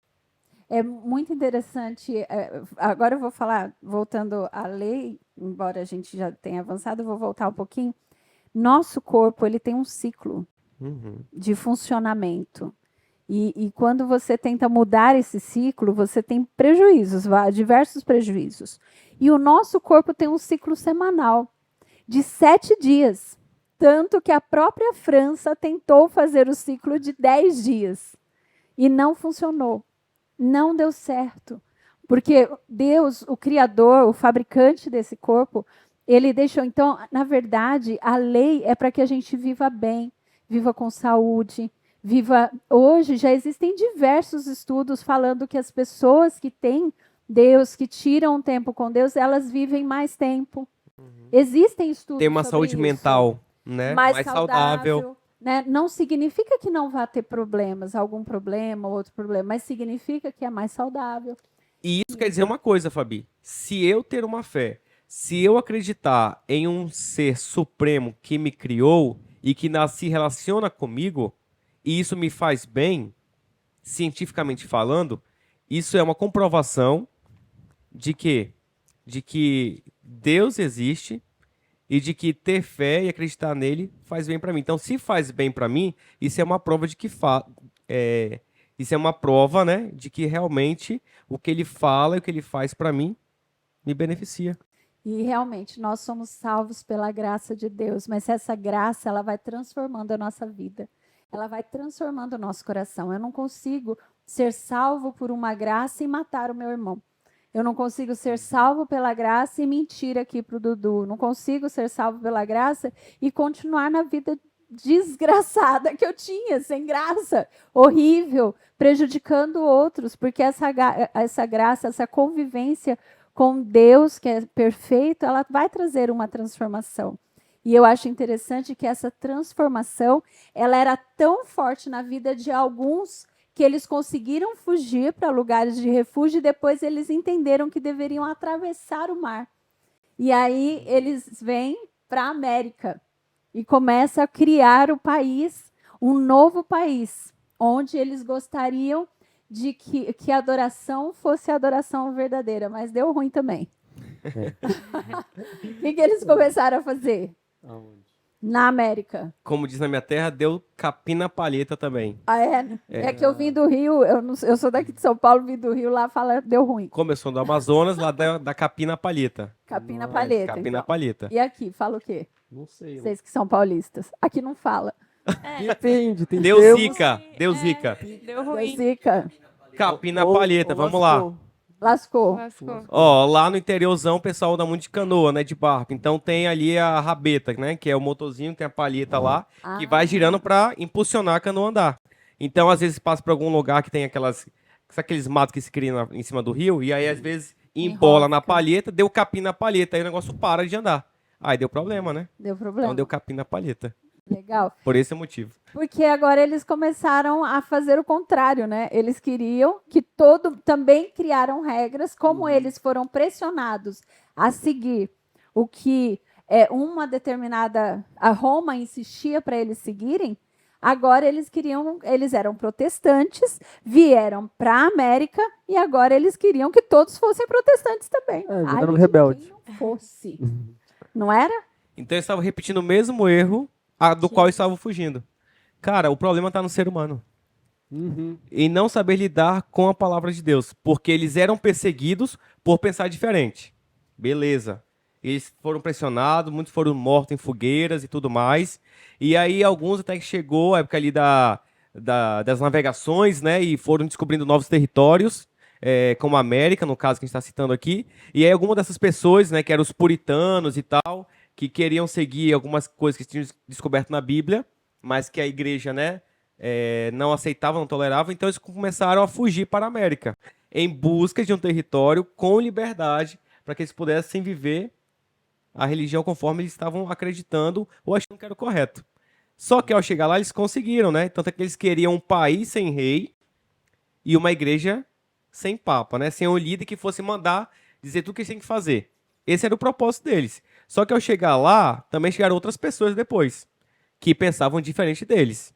É muito interessante. Agora eu vou falar, voltando à lei, embora a gente já tenha avançado, eu vou voltar um pouquinho. Nosso corpo, ele tem um ciclo de funcionamento. E quando você tenta mudar esse ciclo, você tem prejuízos, diversos prejuízos. E o nosso corpo tem um ciclo semanal de 7 dias. Tanto que a própria França tentou fazer o ciclo de 10 dias. E não funcionou. Não deu certo. Porque Deus, o Criador, o fabricante desse corpo, ele deixou. Então, na verdade, a lei é para que a gente viva bem, viva com saúde. Hoje já existem diversos estudos falando que as pessoas que têm Deus, que tiram tempo com Deus, elas vivem mais tempo. Existem estudos Tem uma sobre saúde isso. mental, né? Mais saudável. Né? Não significa que não vá ter problemas, algum problema, outro problema, mas significa que é mais saudável. E isso quer dizer uma coisa, Fabi. Se eu ter uma fé, se eu acreditar em um ser supremo que me criou e que se relaciona comigo, e isso me faz bem, cientificamente falando, isso é uma comprovação de que Deus existe e de que ter fé e acreditar nele faz bem para mim. Então, se faz bem para mim, isso é uma prova de que isso é uma prova, né, de que realmente o que ele fala e o que ele faz para mim me beneficia. E realmente nós somos salvos pela graça de Deus, mas essa graça ela vai transformando a nossa vida. Ela vai transformando o nosso coração. Eu não consigo ser salvo por uma graça e matar o meu irmão. Eu não consigo ser salvo pela graça e mentir aqui para o Dudu. Não consigo ser salvo pela graça e continuar na vida desgraçada que eu tinha, sem graça, horrível, prejudicando outros, porque essa graça, essa convivência com Deus, que é perfeito, ela vai trazer uma transformação. E eu acho interessante que essa transformação, ela era tão forte na vida de alguns que eles conseguiram fugir para lugares de refúgio e depois eles entenderam que deveriam atravessar o mar. E aí eles vêm para a América e começam a criar o país, um novo país, onde eles gostariam de que a adoração fosse a adoração verdadeira, mas deu ruim também. O que eles começaram a fazer? Aonde? Na América. Como diz na minha terra, deu capim na palheta também. Ah, é? É que eu vim do Rio, eu sou daqui de São Paulo, vim do Rio, lá fala, deu ruim. Começou do Amazonas, lá da capim na palheta. Capim na Nossa, palheta. Capim na então. palheta. E aqui, fala o quê? Não sei. Vocês que são paulistas. Aqui não fala. Depende, tem Deu termos- zica, deu zica. Deu Deu ruim. zica. Capim na ou- palheta, ou vamos lá. lascou. Lascou. Lascou. Ó, lá no interiorzão o pessoal anda muito de canoa, né, de barco. Então tem ali a rabeta, né, que é o motorzinho, tem a palheta lá, que vai girando pra impulsionar a canoa a andar. Então, às vezes passa por algum lugar que tem aqueles matos que se criam em cima do rio, e aí às vezes embola na palheta, deu capim na palheta, aí o negócio para de andar. Aí deu problema, né? Deu problema. Então deu capim na palheta. Legal. Por esse motivo. Porque agora eles começaram a fazer o contrário, né? Eles queriam que também criaram regras, como eles foram pressionados a seguir o que uma determinada a Roma insistia para eles seguirem. Agora eles eram protestantes, vieram para a América e agora eles queriam que todos fossem protestantes também. viraram de rebelde. quem não fosse. Não era? Então eles estavam repetindo o mesmo erro do qual estavam fugindo. Cara, o problema está no ser humano. Uhum. Em não saber lidar com a palavra de Deus. Porque eles eram perseguidos por pensar diferente. Beleza. Eles foram pressionados, muitos foram mortos em fogueiras e tudo mais. E aí alguns até que chegou a época ali das navegações, né? E foram descobrindo novos territórios, como a América, no caso que a gente está citando aqui. E aí algumas dessas pessoas, né, que eram os puritanos e tal, que queriam seguir algumas coisas que tinham descoberto na Bíblia, mas que a igreja, né, não aceitava, não tolerava, então eles começaram a fugir para a América, em busca de um território com liberdade, para que eles pudessem viver a religião conforme eles estavam acreditando ou achando que era o correto. Só que ao chegar lá eles conseguiram, né? Tanto é que eles queriam um país sem rei e uma igreja sem papa, né? Sem um líder que fosse mandar dizer tudo o que eles têm que fazer. Esse era o propósito deles. Só que ao chegar lá, também chegaram outras pessoas depois, que pensavam diferente deles.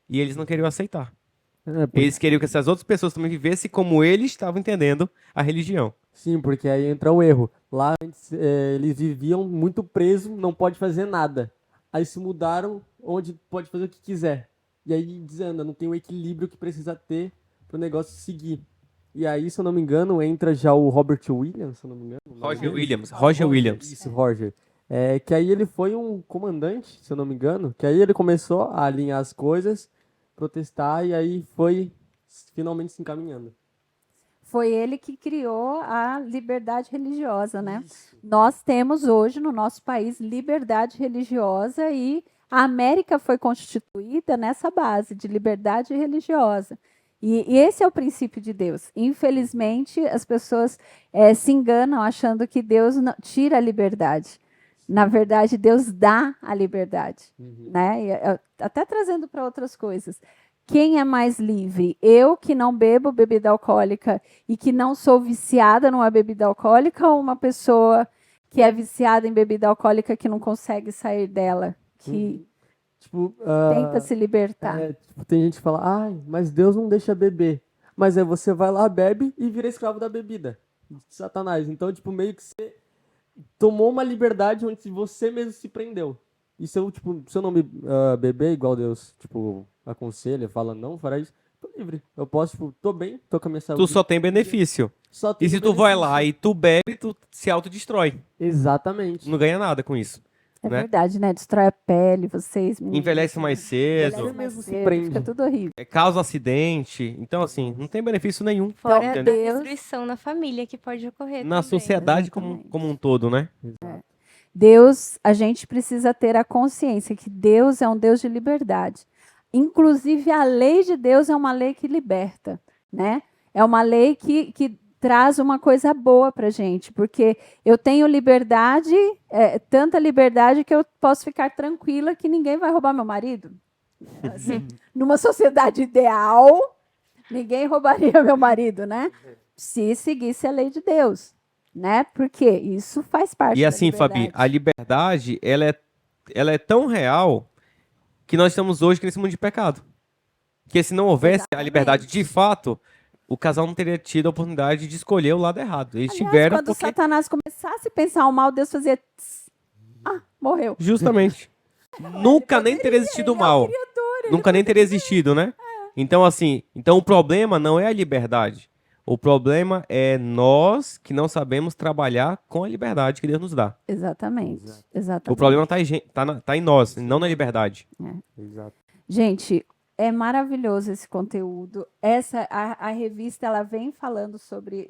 E eles não queriam aceitar. Eles queriam que essas outras pessoas também vivessem como eles estavam entendendo a religião. Sim, porque aí entra o erro. Lá antes, eles viviam muito presos, não pode fazer nada. Aí se mudaram onde pode fazer o que quiser. E aí desanda, não tem o equilíbrio que precisa ter para o negócio seguir. E aí, se eu não me engano, entra já o Robert Williams, se eu não me engano. Roger Williams. Isso, Roger. Que aí ele foi um comandante, se eu não me engano, que aí ele começou a alinhar as coisas, protestar e aí foi finalmente se encaminhando. Foi ele que criou a liberdade religiosa, né? Nós temos hoje no nosso país liberdade religiosa e a América foi constituída nessa base de liberdade religiosa. E esse é o princípio de Deus. Infelizmente, as pessoas se enganam achando que Deus tira a liberdade. Na verdade, Deus dá a liberdade. Né? E, até trazendo para outras coisas. Quem é mais livre? Eu, que não bebo bebida alcoólica e que não sou viciada numa bebida alcoólica, ou uma pessoa que é viciada em bebida alcoólica que não consegue sair dela? Tipo, Tenta se libertar. tipo, tem gente que fala, ai, mas Deus não deixa beber. Mas aí você vai lá, bebe e vira escravo da bebida. De Satanás. Então, tipo, meio que você tomou uma liberdade onde você mesmo se prendeu. E se eu não beber igual Deus, tipo, aconselha, fala, não, fará isso, tô livre. Eu posso, tipo, tô bem, tô com a minha Tu saúde. só tem benefício. Só E tenho se tu vai lá benefício. e tu bebe, tu se autodestrói. Exatamente. Não ganha nada com isso. É né? verdade, né? Destrói a pele, vocês, meninos. Envelhece mais cedo, Envelhece mais mesmo se cedo, prende. fica tudo horrível. causa acidente. Então, assim, não tem benefício nenhum. Fora Então, da Deus- destruição na família que pode ocorrer Na também. sociedade como, Exatamente. como um todo, né? Deus, a gente precisa ter a consciência que Deus é um Deus de liberdade. Inclusive, a lei de Deus é uma lei que liberta, né? É uma lei que traz uma coisa boa para gente, porque eu tenho liberdade, tanta liberdade que eu posso ficar tranquila que ninguém vai roubar meu marido. Assim, numa sociedade ideal, ninguém roubaria meu marido, né? Se seguisse a lei de Deus, né? Porque isso faz parte E da assim, Fabi, liberdade. a liberdade, ela é tão real que nós estamos hoje nesse mundo de pecado. Porque se não houvesse a liberdade de fato, o casal não teria tido a oportunidade de escolher o lado errado. Eles Aliás, tiveram quando porque... Satanás começasse a pensar o mal, Deus fazia... tss. Ah, morreu. Justamente. Nunca nem teria existido o mal. Nunca nem teria existido, né? Então, assim, o problema não é a liberdade. O problema é nós que não sabemos trabalhar com a liberdade que Deus nos dá. Exatamente. Exatamente. O problema tá em nós, não na liberdade. Exato. Gente, é maravilhoso esse conteúdo. A revista ela vem falando sobre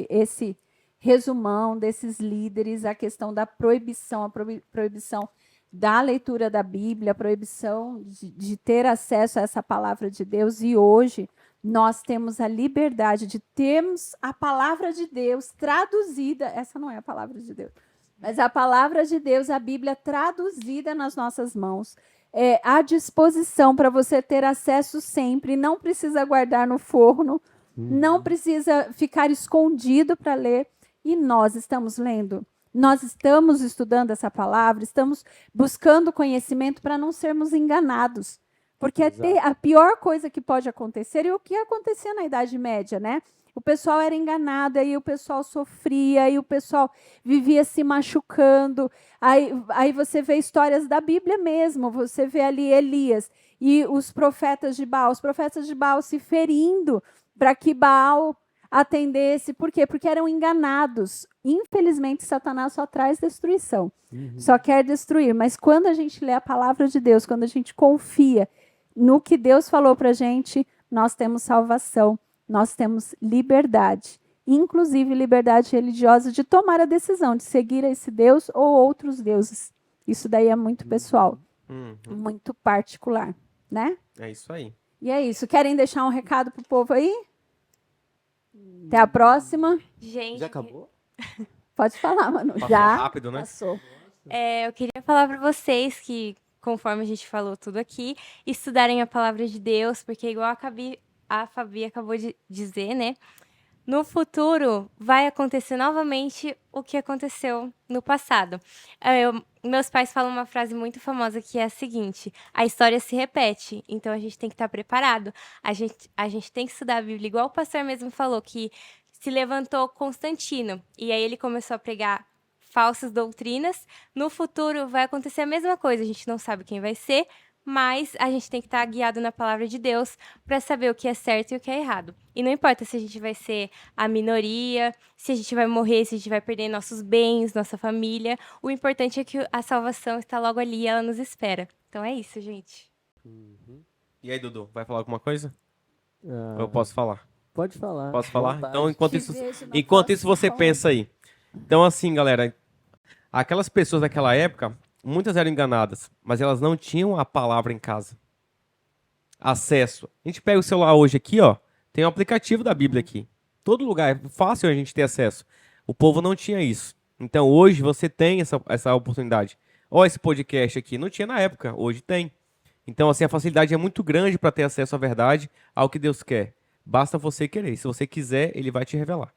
esse resumão desses líderes, a questão da proibição, proibição da leitura da Bíblia, a proibição de ter acesso a essa palavra de Deus. E hoje nós temos a liberdade de termos a palavra de Deus traduzida. Essa não é a palavra de Deus, mas a palavra de Deus, a Bíblia traduzida nas nossas mãos. À disposição para você ter acesso sempre, não precisa guardar no forno, não precisa ficar escondido para ler. E nós estamos lendo, nós estamos estudando essa palavra, estamos buscando conhecimento para não sermos enganados. Porque a pior coisa que pode acontecer, e o que acontecia na Idade Média, né? O pessoal era enganado, aí o pessoal sofria, aí o pessoal vivia se machucando. Aí você vê histórias da Bíblia mesmo, você vê ali Elias e os profetas de Baal se ferindo para que Baal atendesse. Por quê? Porque eram enganados. Infelizmente, Satanás só traz destruição, só quer destruir. Mas quando a gente lê a palavra de Deus, quando a gente confia no que Deus falou para a gente, nós temos salvação. Nós temos liberdade, inclusive liberdade religiosa de tomar a decisão de seguir esse Deus ou outros deuses. Isso daí é muito pessoal, muito particular, né? É isso aí. E é isso. Querem deixar um recado pro povo aí? Até a próxima. Gente, Já acabou? Pode falar, mano. Passou Já rápido, né? passou. eu queria falar para vocês que, conforme a gente falou tudo aqui, estudarem a palavra de Deus, porque igual a Fabi acabou de dizer, né? No futuro vai acontecer novamente o que aconteceu no passado. Meus pais falam uma frase muito famosa que é a seguinte: a história se repete, então a gente tem que estar preparado. A gente tem que estudar a Bíblia, igual o pastor mesmo falou, que se levantou Constantino, e aí ele começou a pregar falsas doutrinas. No futuro vai acontecer a mesma coisa, a gente não sabe quem vai ser, mas a gente tem que estar guiado na palavra de Deus para saber o que é certo e o que é errado. E não importa se a gente vai ser a minoria, se a gente vai morrer, se a gente vai perder nossos bens, nossa família. O importante é que a salvação está logo ali e ela nos espera. Então é isso, gente. E aí, Dudu, vai falar alguma coisa? Ah, Ou eu posso falar? Pode falar. Posso falar? Vontade. Então, enquanto Te isso, vejo na enquanto isso próxima você aula. pensa aí. Então, assim, galera, aquelas pessoas daquela época, muitas eram enganadas, mas elas não tinham a palavra em casa. Acesso. A gente pega o celular hoje aqui, ó, tem um aplicativo da Bíblia aqui. Todo lugar, é fácil a gente ter acesso. O povo não tinha isso. Então, hoje você tem essa oportunidade. Ó, esse podcast aqui, não tinha na época, hoje tem. Então, assim, a facilidade é muito grande para ter acesso à verdade, ao que Deus quer. Basta você querer. Se você quiser, ele vai te revelar.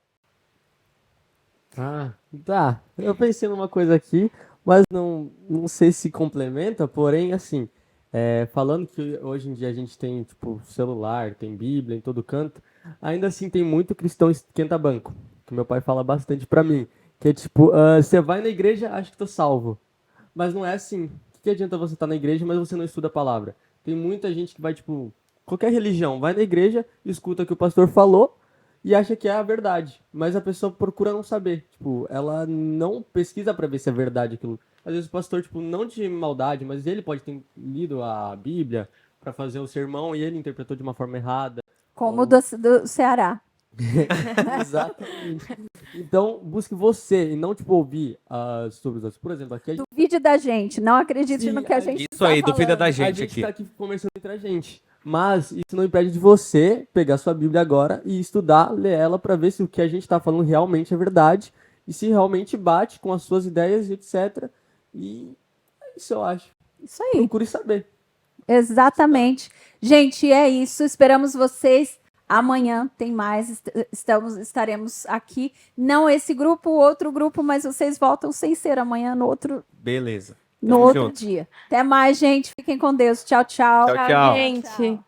Ah, tá. Eu pensei numa coisa aqui, mas não sei se complementa, porém, assim, Falando que hoje em dia a gente tem, tipo, celular, tem Bíblia em todo canto, ainda assim tem muito cristão esquenta-banco, que meu pai fala bastante pra mim, que é tipo, você vai na igreja, acha que tô salvo. Mas não é assim. O que adianta você estar na igreja, mas você não estuda a palavra? Tem muita gente que vai, tipo, qualquer religião, vai na igreja, escuta o que o pastor falou e acha que é a verdade. Mas a pessoa procura não saber. Tipo, ela não pesquisa pra ver se é verdade aquilo. Às vezes o pastor, tipo, não de maldade, mas ele pode ter lido a Bíblia pra fazer o sermão e ele interpretou de uma forma errada. Como do Ceará. Exatamente. Então, busque você e não, tipo, ouvir sobre os outros. Por exemplo, aqui a gente Duvide da gente, não acredite Sim, no que a gente Isso aí, duvida da a gente gente aqui. tá aqui conversando entre a gente. Mas isso não impede de você pegar sua Bíblia agora e estudar, ler ela para ver se o que a gente está falando realmente é verdade e se realmente bate com as suas ideias, etc. E é isso, eu acho. Isso aí. Procure saber. Exatamente. Gente, é isso. Esperamos vocês. Amanhã tem mais. Estaremos aqui. Não esse grupo, outro grupo, mas vocês voltam sem ser amanhã no outro, Beleza. no Tamo outro junto. dia. Até mais, gente. Fiquem com Deus. Tchau, tchau. Tchau, tchau. gente.